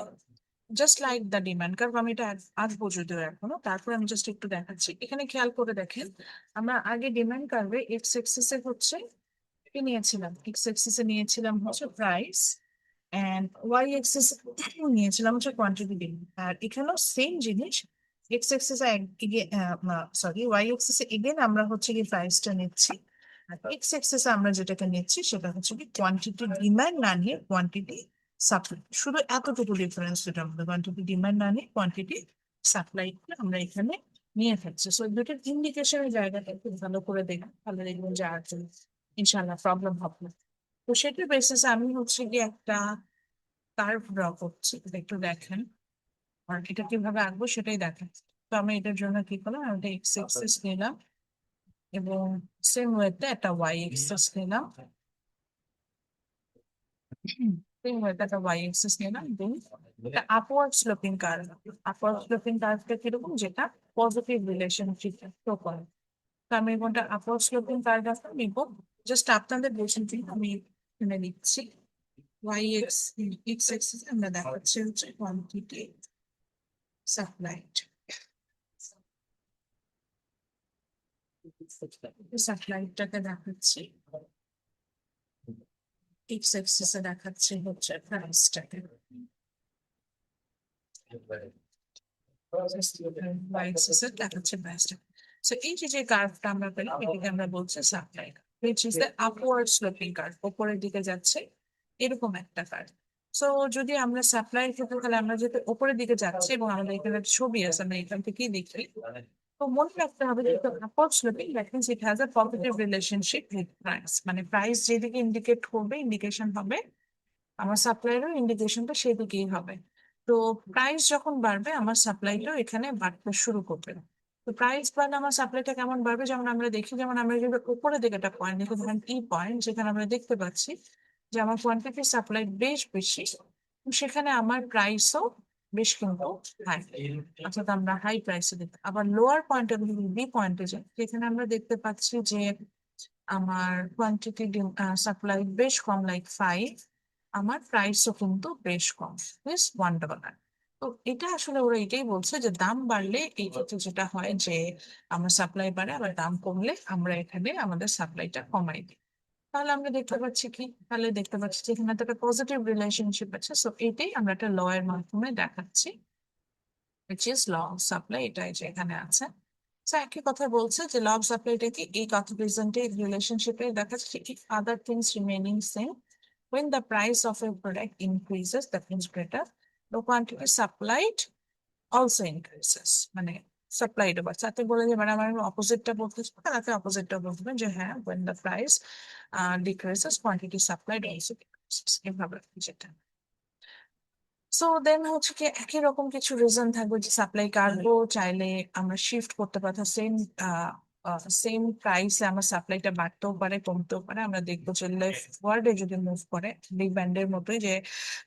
just like the demand curve. আমি এটা আসবো যদিও এখনো, তারপর আমি জাস্ট একটু দেখাচ্ছি। এখানে খেয়াল করে দেখেন, আমরা আগে ডিমান্ড কার্ভে এক্স এক্সিস এ হচ্ছে কি নিয়েছিলাম, এক্স এক্সিস এ নিয়েছিলাম হচ্ছে প্রাইস, এন্ড ওয়াই এক্সিস নিয়েছিলাম হচ্ছে কোয়ান্টিটি। আর এখানেও সেম জিনিস, এক্স এক্সিস এ সরি ওয়াই এক্সিস এ এগেন আমরা হচ্ছে কি প্রাইসটা নিচ্ছি, আর এক্স এক্সিস এ আমরা যেটাকে নিচ্ছি সেটা হচ্ছে কি কোয়ান্টিটি ডিমান্ড না নিয়ে কোয়ান্টিটি সাপ্লাই। শুধু এতটুকু ডিফারেন্স, যেটা আমাদের কোয়ান্টিটি ডিমান্ড না নিয়ে কোয়ান্টিটি সাপ্লাই আমরা এখানে নিয়ে থাকছি। সো দুটোর ইন্ডিকেশনের জায়গাটা একটু ভালো করে দেখুন, তাহলে দেখবেন যে আর ইনশাল্লাহ প্রবলেম হবে না। তো সেটার বেসিসে আমি হচ্ছে গিয়ে একটা কার্ভ ড্র করছি, এটা একটু দেখেন। আর এটা কিভাবে আঁকবো সেটাই দেখেন। তো আমি এটার জন্য কি করলাম, আমি একটা এক্স এক্সিস নিলাম এবং সেম ওয়েতে একটা ওয়াই এক্সিস নিলাম, সেম ওয়েতে একটা ওয়াই এক্সিস নিলাম। দেন একটা upward sloping curve. Upward sloping কার্ভটা কিরকম, যেটা পজিটিভ রিলেশনশিপ শো করে। তো আমি কোনটা আপওয়ার্ড স্লোপিং কার্ভ আছে নিব, জাস্ট আপনাদের বলছেন কি আমি এখানে লিখছি। ওয়াই এক্স এক্স এক্সিস আমরা দেখাচ্ছি হচ্ছে কোয়ান্টিটি সাপ্লাইড, সাপ্লাইডটাকে দেখাচ্ছি, এক্স এক্সিস এ দেখাচ্ছি হচ্ছে প্রাইসটাকে, ওয়াই এক্সিস এ দেখাচ্ছে প্রাইসটা। সো এই যে যে কার্ভটা আমরা পেলাম এটাকে আমরা বলছি supply, which is the upward sloping curve, উপরের দিকে যাচ্ছে এরকম একটা কার্ভ। সো যদি আমরা সাপ্লাই ক্ষেত্রে, তাহলে আমরা যেহেতু উপরের দিকে যাচ্ছি এবং আমাদের এখানে একটা ছবি আছে, আমরা এখান থেকেই দেখি। তো মনে রাখতে হবে যে upward sloping, that means it has a positive relationship with price, মানে প্রাইস যেদিকে ইন্ডিকেট করবে, ইন্ডিকেশন হবে, আমার সাপ্লাইয়েরও ইন্ডিকেশনটা সেদিকেই হবে। তো প্রাইস যখন বাড়বে আমার সাপ্লাইটাও এখানে বাড়তে শুরু করবে। তো প্রাইস বাড়লে আমার সাপ্লাইটা কেমন বাড়বে, যেমন আমরা দেখি, যেমন আমরা যদি উপরে দিকে একটা পয়েন্ট দেখি, ধরেন টি পয়েন্ট, যেখানে আমরা দেখতে পাচ্ছি যে আমার কোয়ান্টিটি সাপ্লাই বেশ বেশি, সেখানে আমার প্রাইসও বেশ কিন্তু হাই, অর্থাৎ আমরা হাই প্রাইসে দিতে। আবার লোয়ার পয়েন্টে, বি পয়েন্টে যাই, যেখানে আমরা দেখতে পাচ্ছি যে আমার কোয়ান্টিটি সাপ্লাই বেশ কম, লাইক 5, আমার প্রাইসও কিন্তু বেশ কম, বেশ $1। তো এটা আসলে ওরা এটাই বলছে যে দাম বাড়লে এই ক্ষেত্রে যেটা হয় যে আমার সাপ্লাই বাড়ে, আবার দাম কমলে আমরা এখানে আমাদের সাপ্লাইটা কমাই দিই। তাহলে আমরা দেখতে পাচ্ছি কি, তাহলে দেখতে পাচ্ছি যে এখানে তো একটা পজিটিভ রিলেশনশিপ আছে। সো এটাই আমরা একটা ল এর মাধ্যমে দেখাচ্ছি, which is law of supply, এটাই যে এখানে আছে। So একই কথা বলছে যে law of supply টা কি, এই কনফিউশনটাই রিলেশনশিপে দেখাচ্ছে if other things remaining same, when the price of a product increases, that means greater, the quantity supplied also increases, মানে সাপ্লাইড বা সাথে বলে যে মানে আমার অপোজিটটা বলতে, তাকে অপোজিটটা বলতে যে হ্যাঁ when the price decreases, quantity supplied also decreases, এভাবে যেটা। সো দেন হচ্ছে কি একই রকম কিছু রিজন থাকবে যে সাপ্লাই কার্গো চাইলে আমরা শিফট করতে পারি, সেম সেম প্রাইসে আমার সাপ্লাইটা বাড়তেও পারে কমতেও পারে। আমরা দেখবো যে লেফট ওয়ার্ডে যদি মুভ করে, বিগ ব্যান্ডের মতোই, যে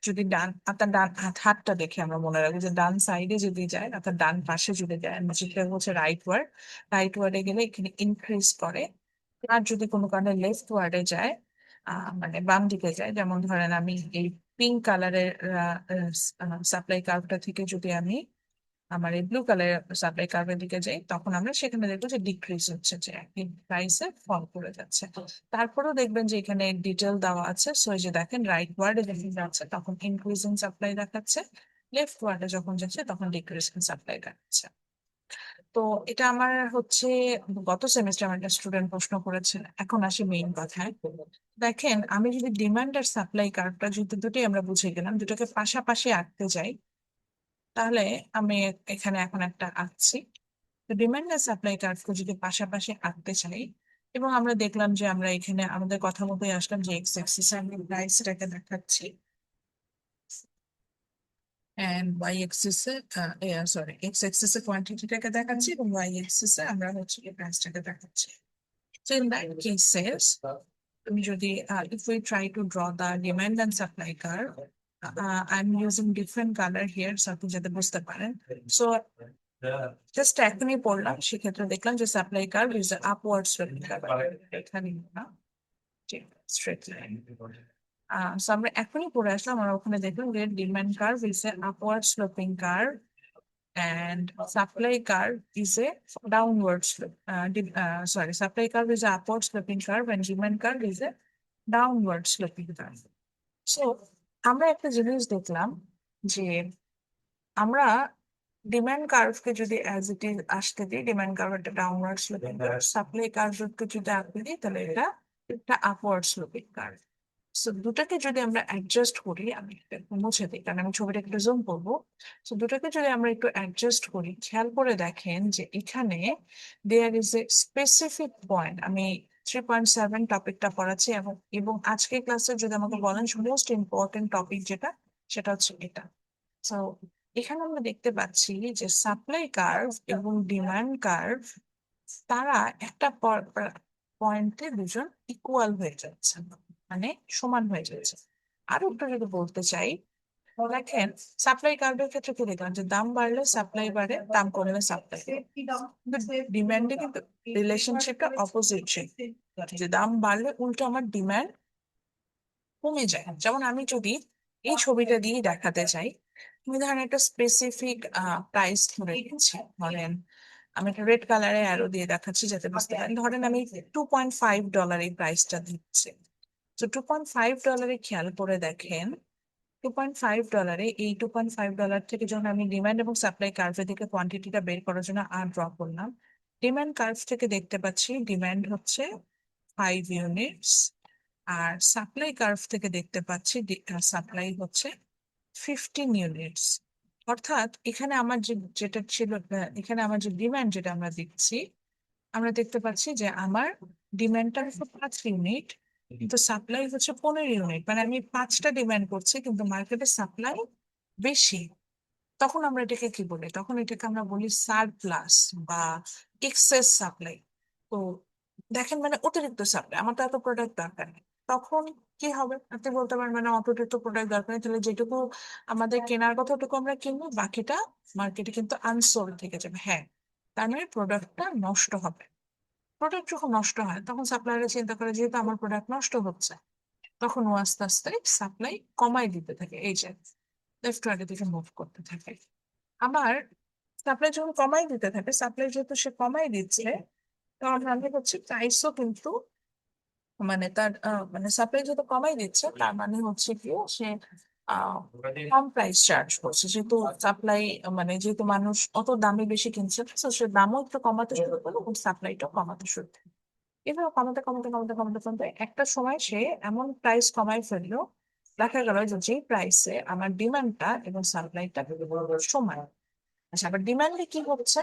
যদি ডান আপনার ডান হাতটা দেখে আমরা মনে রাখবো যে ডান সাইডে যদি যায়, অর্থাৎ ডান পাশে যদি যায়, যেটা হচ্ছে রাইট ওয়ার্ড, রাইট ওয়ার্ডে গেলে এখানে ইনক্রিজ করে। আর যদি কোনো কারণে লেফট ওয়ার্ডে যায়, মানে বাম দিকে যায়, যেমন ধরেন আমি এই পিঙ্ক কালারের সাপ্লাই কার্ভটা থেকে যদি আমি আমার এই ব্লু কালার সাপ্লাই কার্ভের দিকে যাই, তখন আমরা সেখানে দেখবো যে ডিক্রিজ হচ্ছে, যে একই প্রাইসে ফল করে যাচ্ছে। তারপরেও দেখবেন যে এখানে ডিটেল দেওয়া আছে। সো এই যে দেখেন, রাইট ওয়ার্ডে যখন যাচ্ছে তখন ইনক্রিজিং সাপ্লাই দেখাচ্ছে, লেফট ওয়ার্ডে যখন যাচ্ছে তখন ডিক্রিজিং সাপ্লাই দেখাচ্ছে। তো এটা আমার হচ্ছে গত সেমিস্টার আমার একটা স্টুডেন্ট প্রশ্ন করেছে। এখন আসি মেইন কথায়। দেখেন, আমি যদি ডিমান্ড আর সাপ্লাই কার্ভটা যদি দুটোই আমরা বুঝে গেলাম, দুটোকে পাশাপাশি আঁকতে যাই, তাহলে আমি এখানে এখন একটা আঁকছি। তো ডিমান্ড আর সাপ্লাই কার্ভকে যদি পাশাপাশি আঁকতে চাই, এবং আমরা দেখলাম যে আমরা এখানে আমাদের কথা মতোই আসলাম যে এক্স অ্যাক্সিসে আমি প্রাইসটাকে দেখাচ্ছি, এন্ড ওয়াই অ্যাক্সিসে সরি এক্স অ্যাক্সিসে কোয়ান্টিটিটাকে দেখাচ্ছি, এবং ওয়াই অ্যাক্সিসে আমরা হচ্ছে প্রাইসটাকে দেখাচ্ছি। So in that cases, তুমি যদি if we try to draw the demand and supply curve, I'm using different color here so আপনি যাতে বুঝতে পারেন। So just এখনই পড়লাম, সেক্ষেত্রে দেখলাম যে supply curve is upward sloping curve, এখানে না, স্ট্রেট লাইন। So আমরা এখনই পড়ে আসলাম, আমরা ওখানে দেখলাম যে demand curve is a upward sloping curve and supply curve is a downward slope. Sorry, supply curve is a upward sloping curve and demand curve is a downward sloping curve. So আমরা একটা জিনিস দেখলাম যে আমরা demand কার্ভকে যদি as it is আসতে দিই, demand curve একটা ডাউনওয়ার্ড স্লোপিং কার্ভ, সাপ্লাই কার্ভকে যদি আঁকতে দিই তাহলে এটা একটা আপওয়ার্ড স্লোপিং কার্ভ। সো দুটাকে যদি আমরা অ্যাডজাস্ট করি, আমি একটু মুছে দিই কারণ আমি ছবিটা একটু জুম করবো। সো দুটাকে যদি আমরা একটু অ্যাডজাস্ট করি, খেয়াল করে দেখেন যে এখানে there is a specific point. আমি 3.7 টপিকটা পড়াচ্ছি, এবং এবং আজকের ক্লাসে যদি আমাকে বলেন মোস্ট ইম্পর্টেন্ট টপিক যেটা, সেটা হচ্ছে এটা। সো এখানে আমরা দেখতে পাচ্ছি যে সাপ্লাই কার্ভ এবং ডিমান্ড কার্ভ তারা একটা পয়েন্টে দুজন ইকুয়াল হয়ে যাচ্ছে, মানে সমান হয়ে যাচ্ছে। আরো একটু যদি বলতে চাই, দেখেন সাপ্লাই কার্ভের ক্ষেত্রে কি দেখলাম যে দাম বাড়লে সাপ্লাই বাড়ে, দাম কমলে সাপ্লাই। ডিমান্ডে কিন্তু রিলেশনশিপটা অপোজিট, যে দাম বাড়লে উল্টো আমার ডিমান্ড কমে যায়। যেমন আমি যদি এই ছবিটা দিয়ে দেখাতে চাই, তুমি ধরেন একটা স্পেসিফিক প্রাইস ধরে নিচ্ছি, ধরেন আমি একটা রেড কালারে অ্যারো দিয়ে দেখাচ্ছি যাতে বুঝতে পারেন। ধরেন আমি $2.5 এই প্রাইসটা দিচ্ছি। তো $2.5 খেয়াল করে দেখেন, $2.5 এই $2.5 থেকে যখন আমি ডিমান্ড এবং সাপ্লাই কার্ভের দিকে কোয়ান্টিটিটা বের করার জন্য আর ড্র করলাম, ডিমান্ড কার্ভ থেকে দেখতে পাচ্ছি ডিমান্ড হচ্ছে 5 ইউনিটস, আর সাপ্লাই কার্ভ থেকে দেখতে পাচ্ছি সাপ্লাই হচ্ছে 15 ইউনিটস। অর্থাৎ এখানে আমার যেটা ছিল, এখানে আমার যে ডিমান্ড যেটা আমরা দেখছি, আমরা দেখতে পাচ্ছি যে আমার ডিমান্ডটা হচ্ছে 5 ইউনিট, কিন্তু সাপ্লাই হচ্ছে 15 ইউনিট। মানে আমি 5টা ডিমান্ড করছি কিন্তু মার্কেটে সাপ্লাই বেশি। তখন আমরা এটাকে কি বলি? তখন এটাকে আমরা বলি সারপ্লাস বা এক্সেস সাপ্লাই। তো দেখেন, মানে অতিরিক্ত সাপ্লাই, আমার তো এত প্রোডাক্ট দরকার নেই। তখন কি হবে? আপনি বলতে পারেন মানে অতিরিক্ত প্রোডাক্ট দরকার নেই, তাহলে যেটুকু আমাদের কেনার কথা ওটুকু আমরা কিনবো, বাকিটা মার্কেটে কিন্তু আনসোল্ড থেকে যাবে। হ্যাঁ, তার মানে প্রোডাক্টটা নষ্ট হবে। প্রোডাক্ট যখন নষ্ট হয় তখন সাপ্লায়াররা চিন্তা করে যেহেতু আমার প্রোডাক্ট নষ্ট হচ্ছে, তখন ও আস্তে আস্তে সাপ্লাই কমাই দিতে থাকে, এই যে লেফট রাইটের দিকে মুভ করতে থাকে। আবার সাপ্লাই যখন কমাই দিতে থাকে, সাপ্লাই যেহেতু সে কমাই দিচ্ছে, তখন মানে হচ্ছে প্রাইসও কিন্তু মানে তার মানে সাপ্লাই যেহেতু কমাই দিচ্ছে, তার মানে হচ্ছে কি সে আহ, কম প্রাইস চার্জ করছে, যেহেতু সাপ্লাই মানে যেহেতু মানুষ অত দামে বেশি কিনছে, তো সে দামও একটু কমাতে শুরু করলো এবং সাপ্লাইটাও কমাতে শুরু করলো। এভাবে কমাতে কমাতে কমাতে কমাতে কমাতে একটা সময় সে এমন প্রাইস কমাই ফেললো, দেখা গেল যে যে প্রাইসে আমার ডিমান্ডটা এবং সাপ্লাইটা সমান। আচ্ছা, আবার ডিমান্ডে কি হচ্ছে?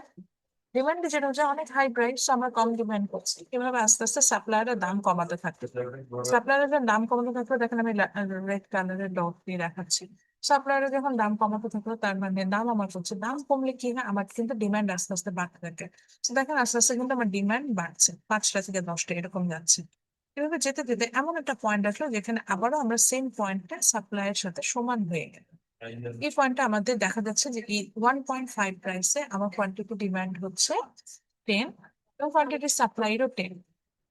ডিমান্ডে যেটা হচ্ছে অনেক হাই প্রাইস, আমরা কম ডিমান্ড করছি, কিভাবে আস্তে আস্তে সাপ্লায়ারের দাম কমাতে থাকতে, সাপ্লায়ারের দাম কমাতে থাকলে দেখেন আমি রেড কালারের ডট দিয়ে দেখাচ্ছি। সাপ্লায়ারের যখন দাম কমাতে থাকলো, তার মানে দাম আমার হচ্ছে, দাম কমলে কি হয়, আমার কিন্তু ডিমান্ড আস্তে আস্তে বাড়তে থাকে। তো দেখেন আস্তে আস্তে কিন্তু আমার ডিমান্ড বাড়ছে, 5টা থেকে 10টা এরকম যাচ্ছে। এভাবে যেতে যেতে এমন একটা পয়েন্ট আসলো যেখানে আবারও আমরা সেম পয়েন্টটা সাপ্লাইয়ের সাথে সমান হয়ে গেল। এই পয়েন্টটা আমাদের দেখা যাচ্ছে যে এই 1.5 প্রাইসে আমার কোয়ান্টিটি ডিমান্ড হচ্ছে 10 এবং কোয়ান্টিটি সাপ্লাইরও 10।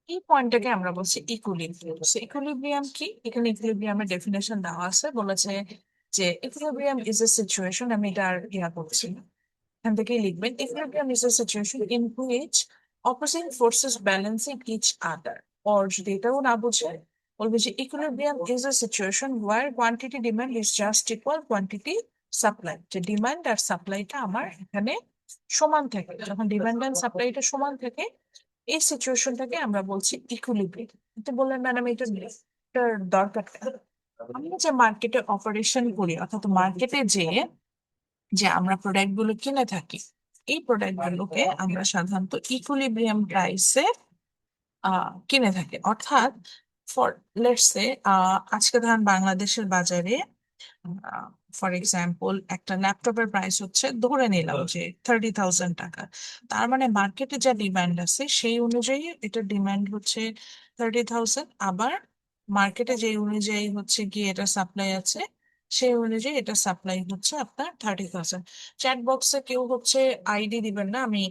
এই পয়েন্টটাকে আমরা বলছি ইকুইলিব্রিয়াম। ইকুইলিব্রিয়াম কি? এখানে ইকুইলিব্রিয়ামের ডেফিনেশন দেওয়া আছে, বলেছে যে ইকুইলিব্রিয়াম ইজ এ সিচুয়েশন, আমি এটা আর ইয়া করছি না। এখান থেকেই লিখবেন equilibrium is a situation in which opposing forces balancing each other. Or যদি এটাও না বুঝে বলবে যে equilibrium is a situation where quantity demand is just equal quantity supply, যে ডিমান্ড আর সাপ্লাইটা আমার এখানে সমান থাকে। যখন ডিমান্ড এন্ড সাপ্লাইটা সমান থাকে এই সিচুয়েশনটাকে আমরা বলছি ইকুইলিব্রিয়াম। এটা বললেন ম্যাডাম এটার দরকারটা, আমরা যে মার্কেটে অপারেশন করি অর্থাৎ মার্কেটে যে আমরা প্রোডাক্ট গুলো কিনে থাকি এই প্রোডাক্ট গুলোকে আমরা সাধারণত ইকুইলিব্রিয়াম প্রাইসে কিনে থাকি। অর্থাৎ ফর লেটস সে আজকে ধরেন বাংলাদেশের বাজারে ফর এক্সাম্পল একটা ল্যাপটপের প্রাইস হচ্ছে ধরে নিলাম যে 30,000 টাকা। তার মানে মার্কেটে যা ডিমান্ড আছে সেই অনুযায়ী এটা ডিমান্ড হচ্ছে 30,000, আবার মার্কেটে যে অনুযায়ী হচ্ছে গিয়ে এটা সাপ্লাই আছে সেই অনুযায়ী এটা সাপ্লাই হচ্ছে আপনার 30,000। চ্যাট বক্সে কেউ হচ্ছে আইডি দিবেন না, আমি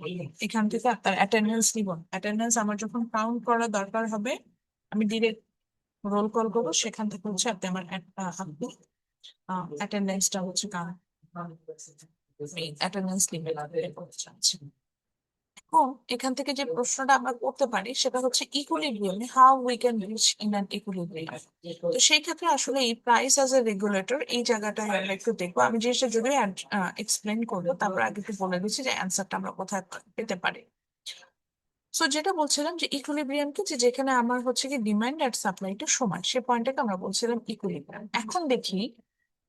এখান থেকে আপনার অ্যাটেন্ডেন্স নিব। অ্যাটেন্ডেন্স আমার যখন কাউন্ট করা দরকার হবে আমি ডিরেক্ট রোল কল করবো, সেখান থেকে হচ্ছে আপনি আমার আপনি অ্যাটেন্ডেন্সটা হচ্ছে কাউন্ট অ্যাটেন্ডেন্স লিমিট করতে চাচ্ছি। এখন এখান থেকে যে প্রশ্নটা আমরা করতে পারি সেটা হচ্ছে equilibrium, how we can reach in an equilibrium. তো সেই ক্ষেত্রে আসলে এই প্রাইস অ্যাজ এ রেগুলেটর এই জায়গাটায় আমরা একটু দেখবো। আমি জিনিসটা যদিও এক্সপ্লেন করবো তারপর আগে একটু বলে দিচ্ছি যে অ্যান্সারটা আমরা কোথায় পেতে পারি। সো যেটা বলছিলাম যে ইকুইলিব্রিয়াম কি, যে যেখানে আমার হচ্ছে কি ডিমান্ড আর সাপ্লাইটা সমান সে পয়েন্টটাকে আমরা বলছিলাম ইকুইলিব্রিয়াম। এখন দেখি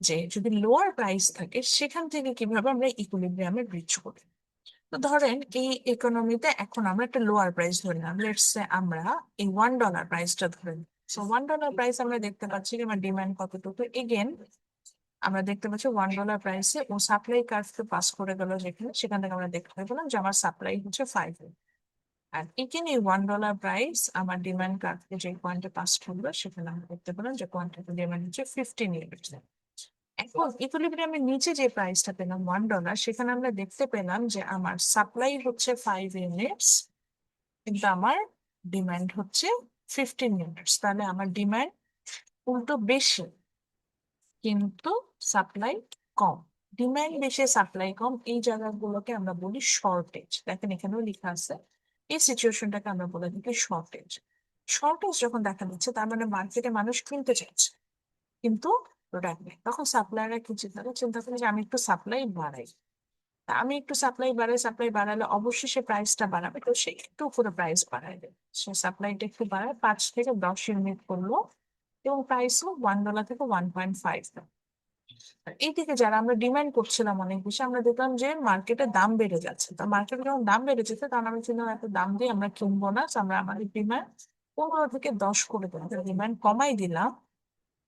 যে যদি লোয়ার প্রাইস থাকে সেখান থেকে কিভাবে আমরা ইকুইলিব্রিয়ামে রিচ করি। তো ধরেন এই ইকোনমিতে এখন আমরা একটা লোয়ার প্রাইস ধরে নিলাম, লেটস সে আমরা এই $1 প্রাইসটা ধরে নিই। সো $1 প্রাইস আমরা দেখতে পাচ্ছি যে আমার ডিমান্ড কতটুকু। এগেন আমরা দেখতে পাচ্ছি $1 প্রাইসে ও সাপ্লাই কার্ভকে পাস করে গেল যেখানে, সেখান থেকে আমরা দেখতে পেলাম যে আমার সাপ্লাই হচ্ছে 5। আর এখানে $1 প্রাইস আমার ডিমান্ড কার্ভকে যে পয়েন্টে পাস করলো সেখানে আমরা দেখতে পেলাম যে কোয়ান্টিটি ডিমান্ড হচ্ছে 15 ইউনিটস। এখন ইকুইলিব্রিয়ামের নিচে যে প্রাইসটা পেলাম $1, সেখানে আমরা দেখতে পেলাম যে আমার সাপ্লাই হচ্ছে 5 ইউনিটস কিন্তু আমার ডিমান্ড হচ্ছে 15 ইউনিটস। তাহলে আমার ডিমান্ড উল্টো বেশি কিন্তু সাপ্লাই কম। ডিমান্ড বেশি সাপ্লাই কম এই জায়গাগুলোকে আমরা বলি শর্টেজ। দেখেন এখানেও লেখা আছে এই সিচুয়েশনটাকে আমরা বলে থাকি শর্টেজ। শর্টেজ যখন দেখা দিচ্ছে তার মানে মার্কেটে মানুষ কিনতে চাইছে কিন্তু প্রোডাক্ট নেই, তখন সাপ্লায়াররা কি চিন্তা করে যে আমি একটু সাপ্লাই বাড়াই। তা আমি একটু সাপ্লাই বাড়ালে অবশ্যই সে প্রাইসটা বাড়াবে, তো সে একটু উপরে প্রাইস বাড়ায় দেবে। সে সাপ্লাইটা একটু বাড়ায় 5 থেকে 10 ইউনিট করলো এবং প্রাইসও $1 থেকে 1.5। এইদিকে যারা আমরা ডিমান্ড করছিলাম অনেক বেশি, আমরা দেখলাম যে মার্কেটে দাম বেড়ে যাচ্ছে। তো মার্কেটে যখন দাম বেড়ে যাচ্ছে তখন আমরা চিন্তা এত দাম দিয়ে আমরা কিনবো না, তো আমরা আমাদের ডিমান্ড 15 থেকে 10 করে দিলাম, ডিমান্ড কমাই দিলাম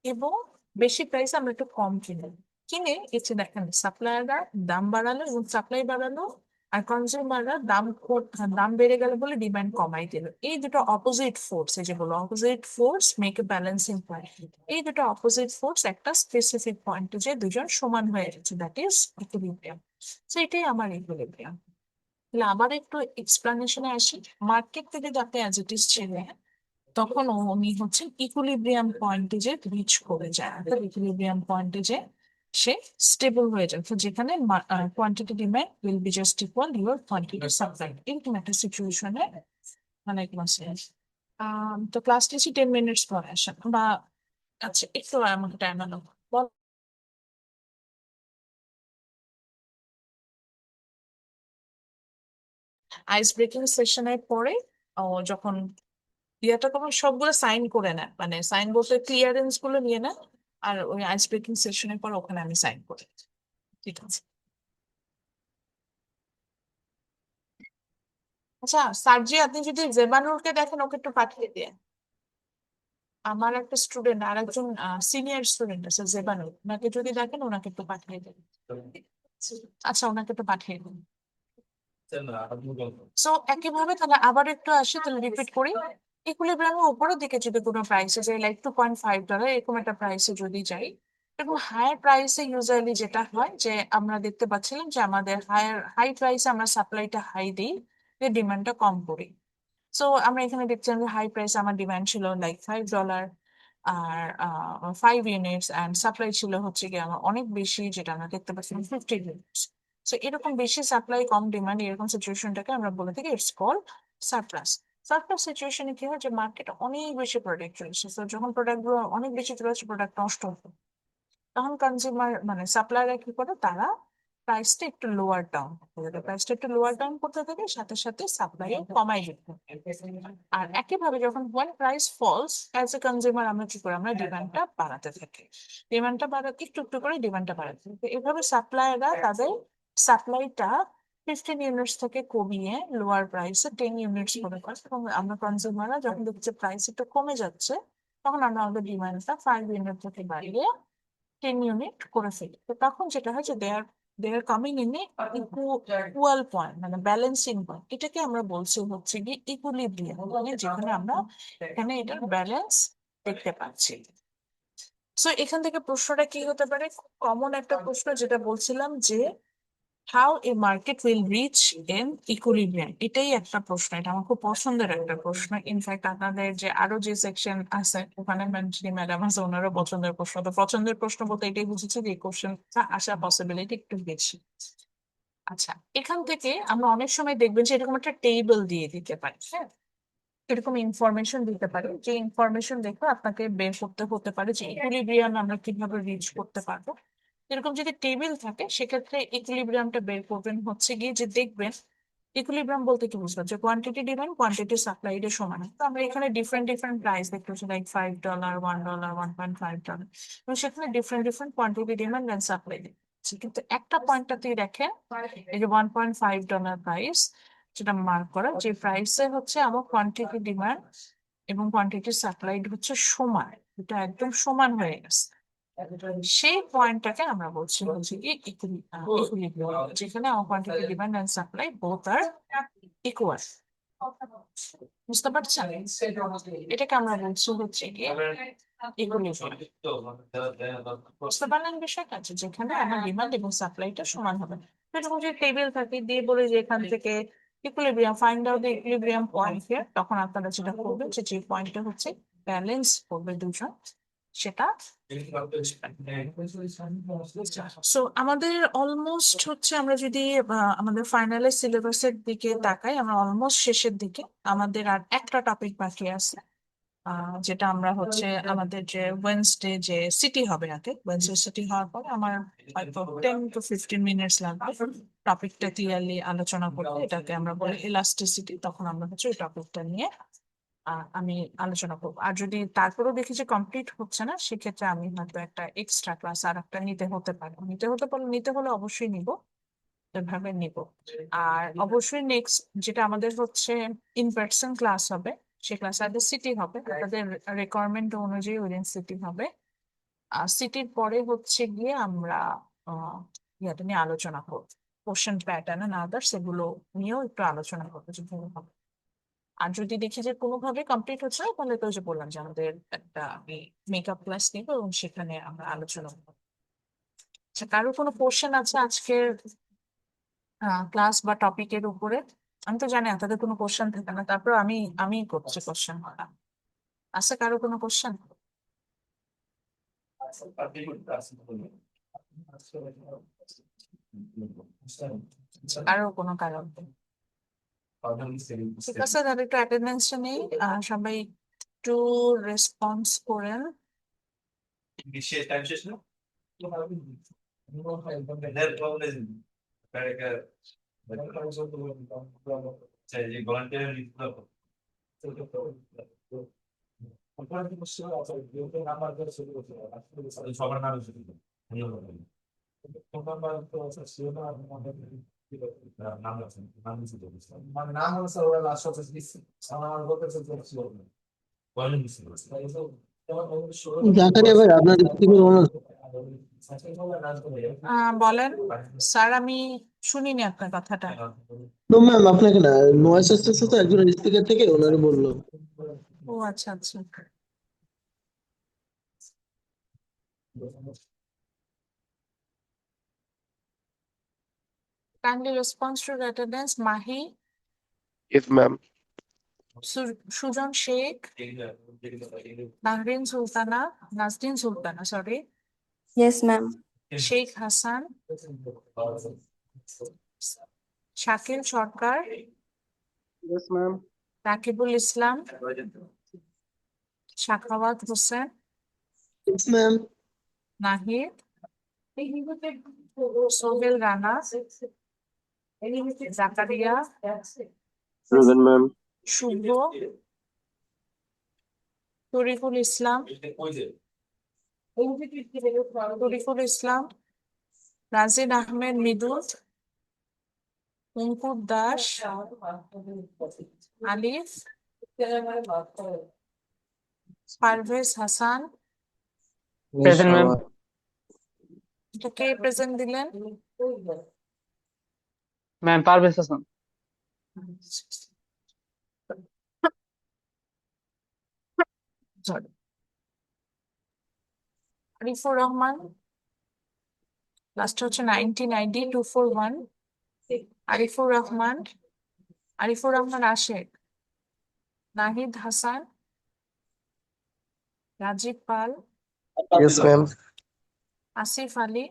এবং বেশি প্রাইসে আমরা একটু কম কিনে এসে দেখেন সাপ্লায়াররা দাম বাড়ালো এবং সাপ্লাই বাড়ালো আর কনজিউমাররা দাম বেড়ে গেল বলে ডিমান্ড কমাই দিল। এই দুটো অপোজিট ফোর্স, এই যেগুলো opposite force make a balancing point. এই দুটো অপোজিট ফোর্স একটা স্পেসিফিক পয়েন্টে যে দুজন সমান হয়ে যাচ্ছে, দ্যাট ইজ ইকুইলিব্রিয়াম। তো এটাই আমার ইকুইলিব্রিয়াম। তাহলে আবার একটু এক্সপ্লানেশনে আসি। মার্কেট থেকে যাতে অ্যাজ ইট ইজ ছিলেন তখন উনি হচ্ছেন ইকুইলিব্রিয়াম পয়েন্টে যে রিচ করে যায়, অর্থাৎ ইকুইলিব্রিয়াম পয়েন্টে যে সে স্টেবল হয়ে যায়। তো যেখানে quantity demand will be just equal your quantity supply, এরকম একটা সিচুয়েশনে মানে তো ক্লাস টেস্টে 10 মিনিটস পরে আসেন বা আচ্ছা একটু আমাকে টাইম আনো বল। আইস ব্রেকিং সেশনের পরে যখন ইয়েটা তখন সবগুলো সাইন করে নেয়, মানে সাইন বলতে ক্লিয়ারেন্স গুলো নিয়ে নেয় আর ওই আইস ব্রেকিং সেশনের পর ওখানে আমি সাইন করি। ঠিক আছে। আচ্ছা স্যারজি আপনি যদি জেবানুরকে দেখেন ওকে একটু পাঠিয়ে দিয়ে। আমার একটা স্টুডেন্ট আর একজন সিনিয়র স্টুডেন্ট আছে জেবানুর, ওনাকে যদি দেখেন ওনাকে একটু পাঠিয়ে দেন। আচ্ছা ওনাকে একটু পাঠিয়ে দিন। সো একইভাবে তাহলে আবার একটু আসি, তাহলে রিপিট করি। ইকুইলিব্রিয়ামের উপরের দিকে যদি কোনো প্রাইসে যাই লাইক $2.5 এরকম একটা প্রাইসে যদি যাই, এরকম হায়ার প্রাইসে ইউজুয়ালি যেটা হয় যে আমরা দেখতে পাচ্ছিলাম যে আমাদের হাই প্রাইসে আমরা সাপ্লাইটা হাই দিই, ডিমান্ডটা কম করি। সো আমরা এখানে দেখছিলাম যে হাই প্রাইস আমার ডিমান্ড ছিল লাইক $5 আর 5 ইউনিটস অ্যান্ড সাপ্লাই ছিল হচ্ছে কি আমার অনেক বেশি, যেটা আমরা দেখতে পাচ্ছিলাম 50 ইউনিটস। সো এরকম বেশি সাপ্লাই কম ডিমান্ড এরকম সিচুয়েশনটাকে আমরা বলে থাকি ইটস কল সারপ্লাস। সারপ্লাস সিচুয়েশনে কি হয় যে মার্কেটে অনেক বেশি প্রোডাক্ট চলেছে, তো যখন প্রোডাক্ট গুলো অনেক বেশি চলেছে প্রোডাক্ট নষ্ট হতো, তখন কনজিউমার মানে সাপ্লায়াররা কি করে, তারা প্রাইসটা একটু লোয়ার ডাউন করে দেয়, প্রাইসটা একটু লোয়ার ডাউন করতে থাকে, সাথে সাথে সাপ্লাইও কমাই দিতে থাকে। আর একইভাবে যখন when price falls, as a consumer আমরা কি করি, আমরা ডিমান্ডটা বাড়াতে থাকি, ডিমান্ডটা বাড়াতে একটু একটু করে ডিমান্ডটা বাড়াতে থাকি। এভাবে সাপ্লায়াররা তাদের সাপ্লাইটা 15 ইউনিটস থেকে কমিয়ে লোয়ার প্রাইসে 10 ইউনিটস করে করে, এবং আমরা কনজিউমাররা যখন দেখছি প্রাইস একটু কমে যাচ্ছে, তখন আমরা আমাদের ডিমান্ডটা 5 ইউনিট থেকে বাড়িয়ে 10 ইউনিট করে ফেলি। তো তখন যেটা হয় যে they are coming in a equal point, মানে ব্যালেন্সিং পয়েন্ট, এটাকে আমরা বলছি হচ্ছে কি ইকুইলিব্রিয়াম, মানে যেখানে আমরা এখানে এটার ব্যালেন্স দেখতে পাচ্ছি। সো এখান থেকে প্রশ্নটা কি হতে পারে, কমন একটা প্রশ্ন যেটা বলছিলাম যে how a market will reach in equilibrium, এটাই একটা প্রশ্ন, এটা আমার খুব পছন্দের একটা প্রশ্ন। ইনফ্যাক্ট আপনাদের যে আরো যে সেকশন আছে ওখানে যিনি ম্যাডাম আছে ওনারও পছন্দের প্রশ্ন, তো পছন্দের প্রশ্ন বলতে এটাই বুঝেছি যে এই কোশ্চেনটা আসার পসিবিলিটি একটু বেশি। আচ্ছা, এখান থেকে আমরা অনেক সময় দেখবেন যে এরকম একটা টেবিল দিয়ে দিতে পারি, হ্যাঁ, এরকম ইনফরমেশন দিতে পারি, যে ইনফরমেশন দেখে আপনাকে বের করতে হতে পারে যে ইকুইলিব্রিয়াম আমরা কিভাবে রিচ করতে পারবো। এরকম যদি টেবিল থাকে সেক্ষেত্রে ইকুইলিব্রিয়ামটা বের করবেন হচ্ছে গিয়ে যে দেখবেন, ইকুইলিব্রিয়াম বলতে কি বুঝবেন যে কোয়ান্টিটি ডিমান্ড কোয়ান্টিটি সাপ্লাই এর সমান। তো আমরা এখানে ডিফারেন্ট ডিফারেন্ট প্রাইস দেখতে পাচ্ছি, লাইক $5, $1, $1.5, এবং সেখানে different different quantity demand and supply দেখছি। কিন্তু একটা পয়েন্টটাতেই দেখেন এই যে $1.5 প্রাইস যেটা মার্ক করা, যে প্রাইসে হচ্ছে আমার কোয়ান্টিটি ডিমান্ড এবং কোয়ান্টিটি সাপ্লাই হচ্ছে সমান, এটা একদম সমান হয়ে গেছে, সেই পয়েন্টটাকে আমরা বলছি হচ্ছে কি ইকুইলিব্রিয়াম, যেখানে আমার quantity demand and supply both are equal. বুঝতে পারছেন, এটাকে আমরা বলছি হচ্ছে কি ইকুইলিব্রিয়াম। বুঝতে পারলেন বিষয়টা, যে যেখানে আমার ডিমান্ড এবং সাপ্লাইটা সমান হবে। এরকম যদি টেবিল থাকে দিয়ে বলে যে এখান থেকে equilibrium, find out the equilibrium point here, তখন আপনারা যেটা করবেন যে যে পয়েন্টটা হচ্ছে ব্যালেন্স করবে দুজন, সেটা। সো আমাদের অলমোস্ট হচ্ছে, আমরা যদি আমাদের ফাইনালের সিলেবাসের দিকে তাকাই, আমরা অলমোস্ট শেষের দিকে, আমাদের আর একটা টপিক বাকি আছে, যেটা আমরা হচ্ছে আমাদের যে ওয়েনসডে যে সিটি হবে, আগে ওয়েনসডে সিটি হওয়ার পরে আমার হয়তো 10 to 15 মিনিটস লাগবে টপিকটা ক্লিয়ারলি আলোচনা করতে, এটাকে আমরা বলি ইলাস্টিসিটি। তখন আমরা হচ্ছে ওই টপিকটা নিয়ে আমি আলোচনা করবো। আর যদি তারপরেও দেখি যে কমপ্লিট হচ্ছে না, সেক্ষেত্রে আমি হয়তো একটা এক্সট্রা ক্লাস আর একটা নিতে হলে অবশ্যই নিব, এভাবে নিব। আর অবশ্যই নেক্সট যেটা আমাদের হচ্ছে ইন পার্সন ক্লাস হবে, সেই ক্লাসে আমাদের সিটি হবে, তাদের রিকোয়ারমেন্ট অনুযায়ী ওই সিটি হবে। আর সিটির পরে হচ্ছে গিয়ে আমরা ইয়াটা নিয়ে আলোচনা করবো, কোশ্চেন প্যাটার্ন এন্ড আদার্স, সেগুলো নিয়েও একটু আলোচনা করবো যে কিভাবে হবে। আর যদি দেখি যে কোনোভাবে কমপ্লিট হচ্ছে না, তাহলে তো ওই যে বললাম যে আমাদের একটা আমি মেকআপ ক্লাস নিবো এবং সেখানে আমরা আলোচনা করবো। আচ্ছা, কারো কোনো কোশ্চেন আছে আজকের ক্লাস বা টপিকের উপরে? আমি তো জানি তাদের কোনো কোশ্চেন থাকে না, তারপর আমি করছি কোশ্চেন। আছে কারো কোনো কোশ্চেন? আরো কোনো কারণ? ঠিক আছে, তাহলে একটু অ্যাটেন্ডেন্সটা নেই, সবাই একটু রেসপন্স করেন। জাকারিয়া ভাই, আপনার স্পিকার অন আছে। বলেন স্যার, আমি শুনিনি আপনার কথাটা। নো ম্যাম, আপনাকে না, নয়েস আসতেছে তো একজন স্পিকার থেকে, ওনারে বললো। ও আচ্ছা আচ্ছা। Kindly response to the attendance. Mahi, Yes, ma'am. Sujan Sheikh, Bahrin Sultana, Nazdin Sultana, sorry, Yes, ma'am. Sheikh Hassan, Shakil Sarkar, Yes, ma'am. Rakibul Islam, Sakhawat Hossain, Yes, ma'am. Nahid, Sohel Rana, Zakaria, Present, ma'am. Shubho, Tarikul Islam, Tarikul Islam, Rajin Ahmed Mridul, Ankur Das, Alif, Parvez Hasan. Present, ma'am. এটা কে present দিলেন? Ma'am, Parvez Hassan. Sorry. Arifur Rahman, last হচ্ছে 1990-241। Arifur Rahman, Arifur Rahman Ashek, Nahid Hasan, Rajib Pal, Yes, ma'am. Asif Ali,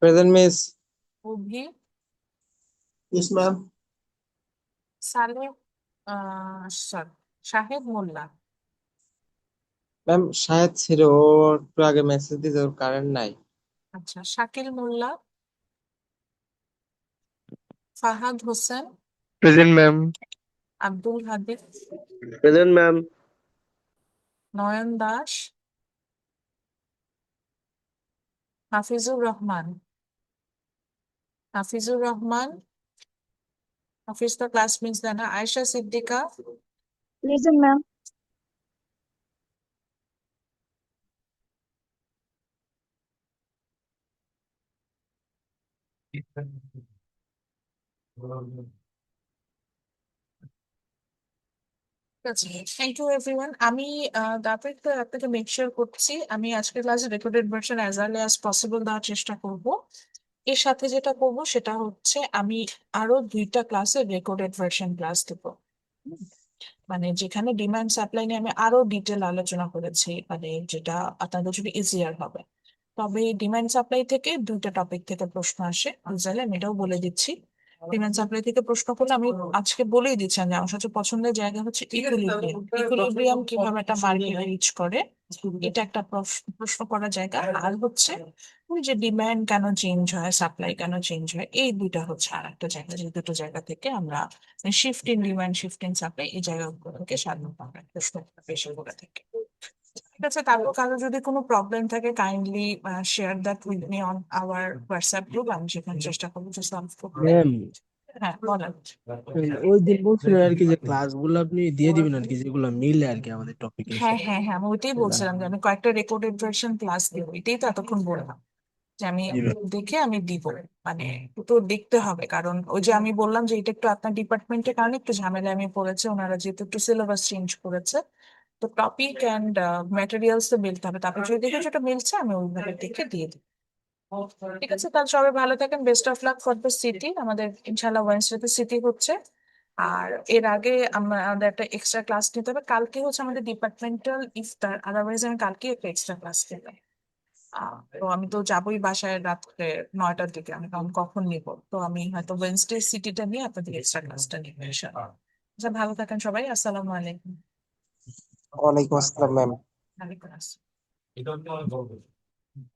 Present, Miss. Abhi, Yes, ma'am. Saleh, sorry, Shahed Molla. Ma'am Shahed ছিল, ও একটু আগে message দিতে, ওর current নাই। আচ্ছা, Shakil Molla, Fahad Hossain, present ma'am. Abdul Hadid, Present, ma'am. Nayan Das, Hafizur Rahman, Hafizur Rahman, Hafiz তো ক্লাস মিস দেয় না। Ayesha Siddika, Present, ma'am. Thank you everyone. আমি তারপরে তো আপনাকে মেক শিওর করছি আমি আজকের ক্লাসে recorded version as early as possible দেওয়ার চেষ্টা করব। এর সাথে যেটা করব সেটা হচ্ছে আমি আরো 2টা ক্লাসে রেকর্ডেড ভার্সন ক্লাস দেবো, মানে যেখানে ডিমান্ড সাপ্লাই নিয়ে আমি আরো ডিটেল আলোচনা করেছি, মানে যেটা আপনাদের জন্য ইজিয়ার হবে। তবে ডিমান্ড সাপ্লাই থেকে 2টা টপিক থেকে প্রশ্ন আসে, বুঝলে আমি এটাও বলে দিচ্ছি। ডিমান্ড সাপ্লাই থেকে প্রশ্ন করলে আমি আজকে বলেই দিচ্ছি যে আমার সবচেয়ে পছন্দের জায়গা হচ্ছে ইকুইলিব্রিয়াম। ইকুইলিব্রিয়াম কিভাবে একটা মার্কেট রিচ করে, এটা একটা প্রশ্ন করার জায়গা। আর হচ্ছে ওই যে ডিমান্ড কেন চেঞ্জ হয়, সাপ্লাই কেন চেঞ্জ হয়, এই 2টা হচ্ছে আর একটা জায়গা, যে 2টো জায়গা থেকে আমরা shift in demand, shift in supply, এই জায়গাগুলো থেকে সাধারণত আমরা প্রশ্ন পেশ করে থাকি। ঠিক আছে, তারপর কারো যদি কোনো প্রবলেম থাকে kindly share that with me on our WhatsApp group, আমি সেখানে চেষ্টা করবো যে সলভ করতে। ম্যাম, হ্যাঁ বলেন। ওই দিন বলছিলেন আর কি যে ক্লাসগুলো আপনি দিয়ে দিবেন আর কি, যেগুলো মিলে আর কি আমাদের টপিকের হ্যাঁ সাথে। হ্যাঁ হ্যাঁ, আমি ওইটাই বলছিলাম যে আমি কয়েকটা রেকর্ডেড ভার্সন ক্লাস দিব, এটাই তো এতক্ষণ বললাম যে আমি জি ম্যাম। দেখে আমি দিব। মানে তো দেখতে হবে, কারণ ওই যে আমি বললাম যে এটা একটু আপনার ডিপার্টমেন্টের কারণে একটু ঝামেলা আমি পড়েছে, ওনারা যেহেতু একটু সিলেবাস চেঞ্জ করেছে, তো টপিক অ্যান্ড ম্যাটেরিয়ালস তো মিলতে হবে। তারপর যদি দেখে যেটা মিলছে আমি ওইভাবে দেখে দিয়ে দিই। ঠিক আছে, তাহলে সবাই ভালো থাকেন, best of luck for the city. আমাদের ইনশাল্লাহ ওয়েডনেসডে সিটি হচ্ছে। আর এর আগে আমাদের একটা এক্সট্রা ক্লাস নিতে হবে, কালকে হচ্ছে আমাদের ডিপার্টমেন্টাল ইফতার, আদারওয়াইজ আমি কালকে একটা এক্সট্রা ক্লাস নিতাম। তো আমি তো যাবোই বাসায় রাত্রে 9টার দিকে, আমি কারণ কখন নিব, তো আমি হয়তো ওয়েডনেসডে সিটিটা নিয়ে আপনাদের এক্সট্রা ক্লাসটা নিবো ইনশাআল্লাহ। আচ্ছা, ভালো থাকেন সবাই, আসসালামু আলাইকুম। ওয়ালাইকুম আসসালাম ম্যাম। ওয়ালাইকুম আসসালাম।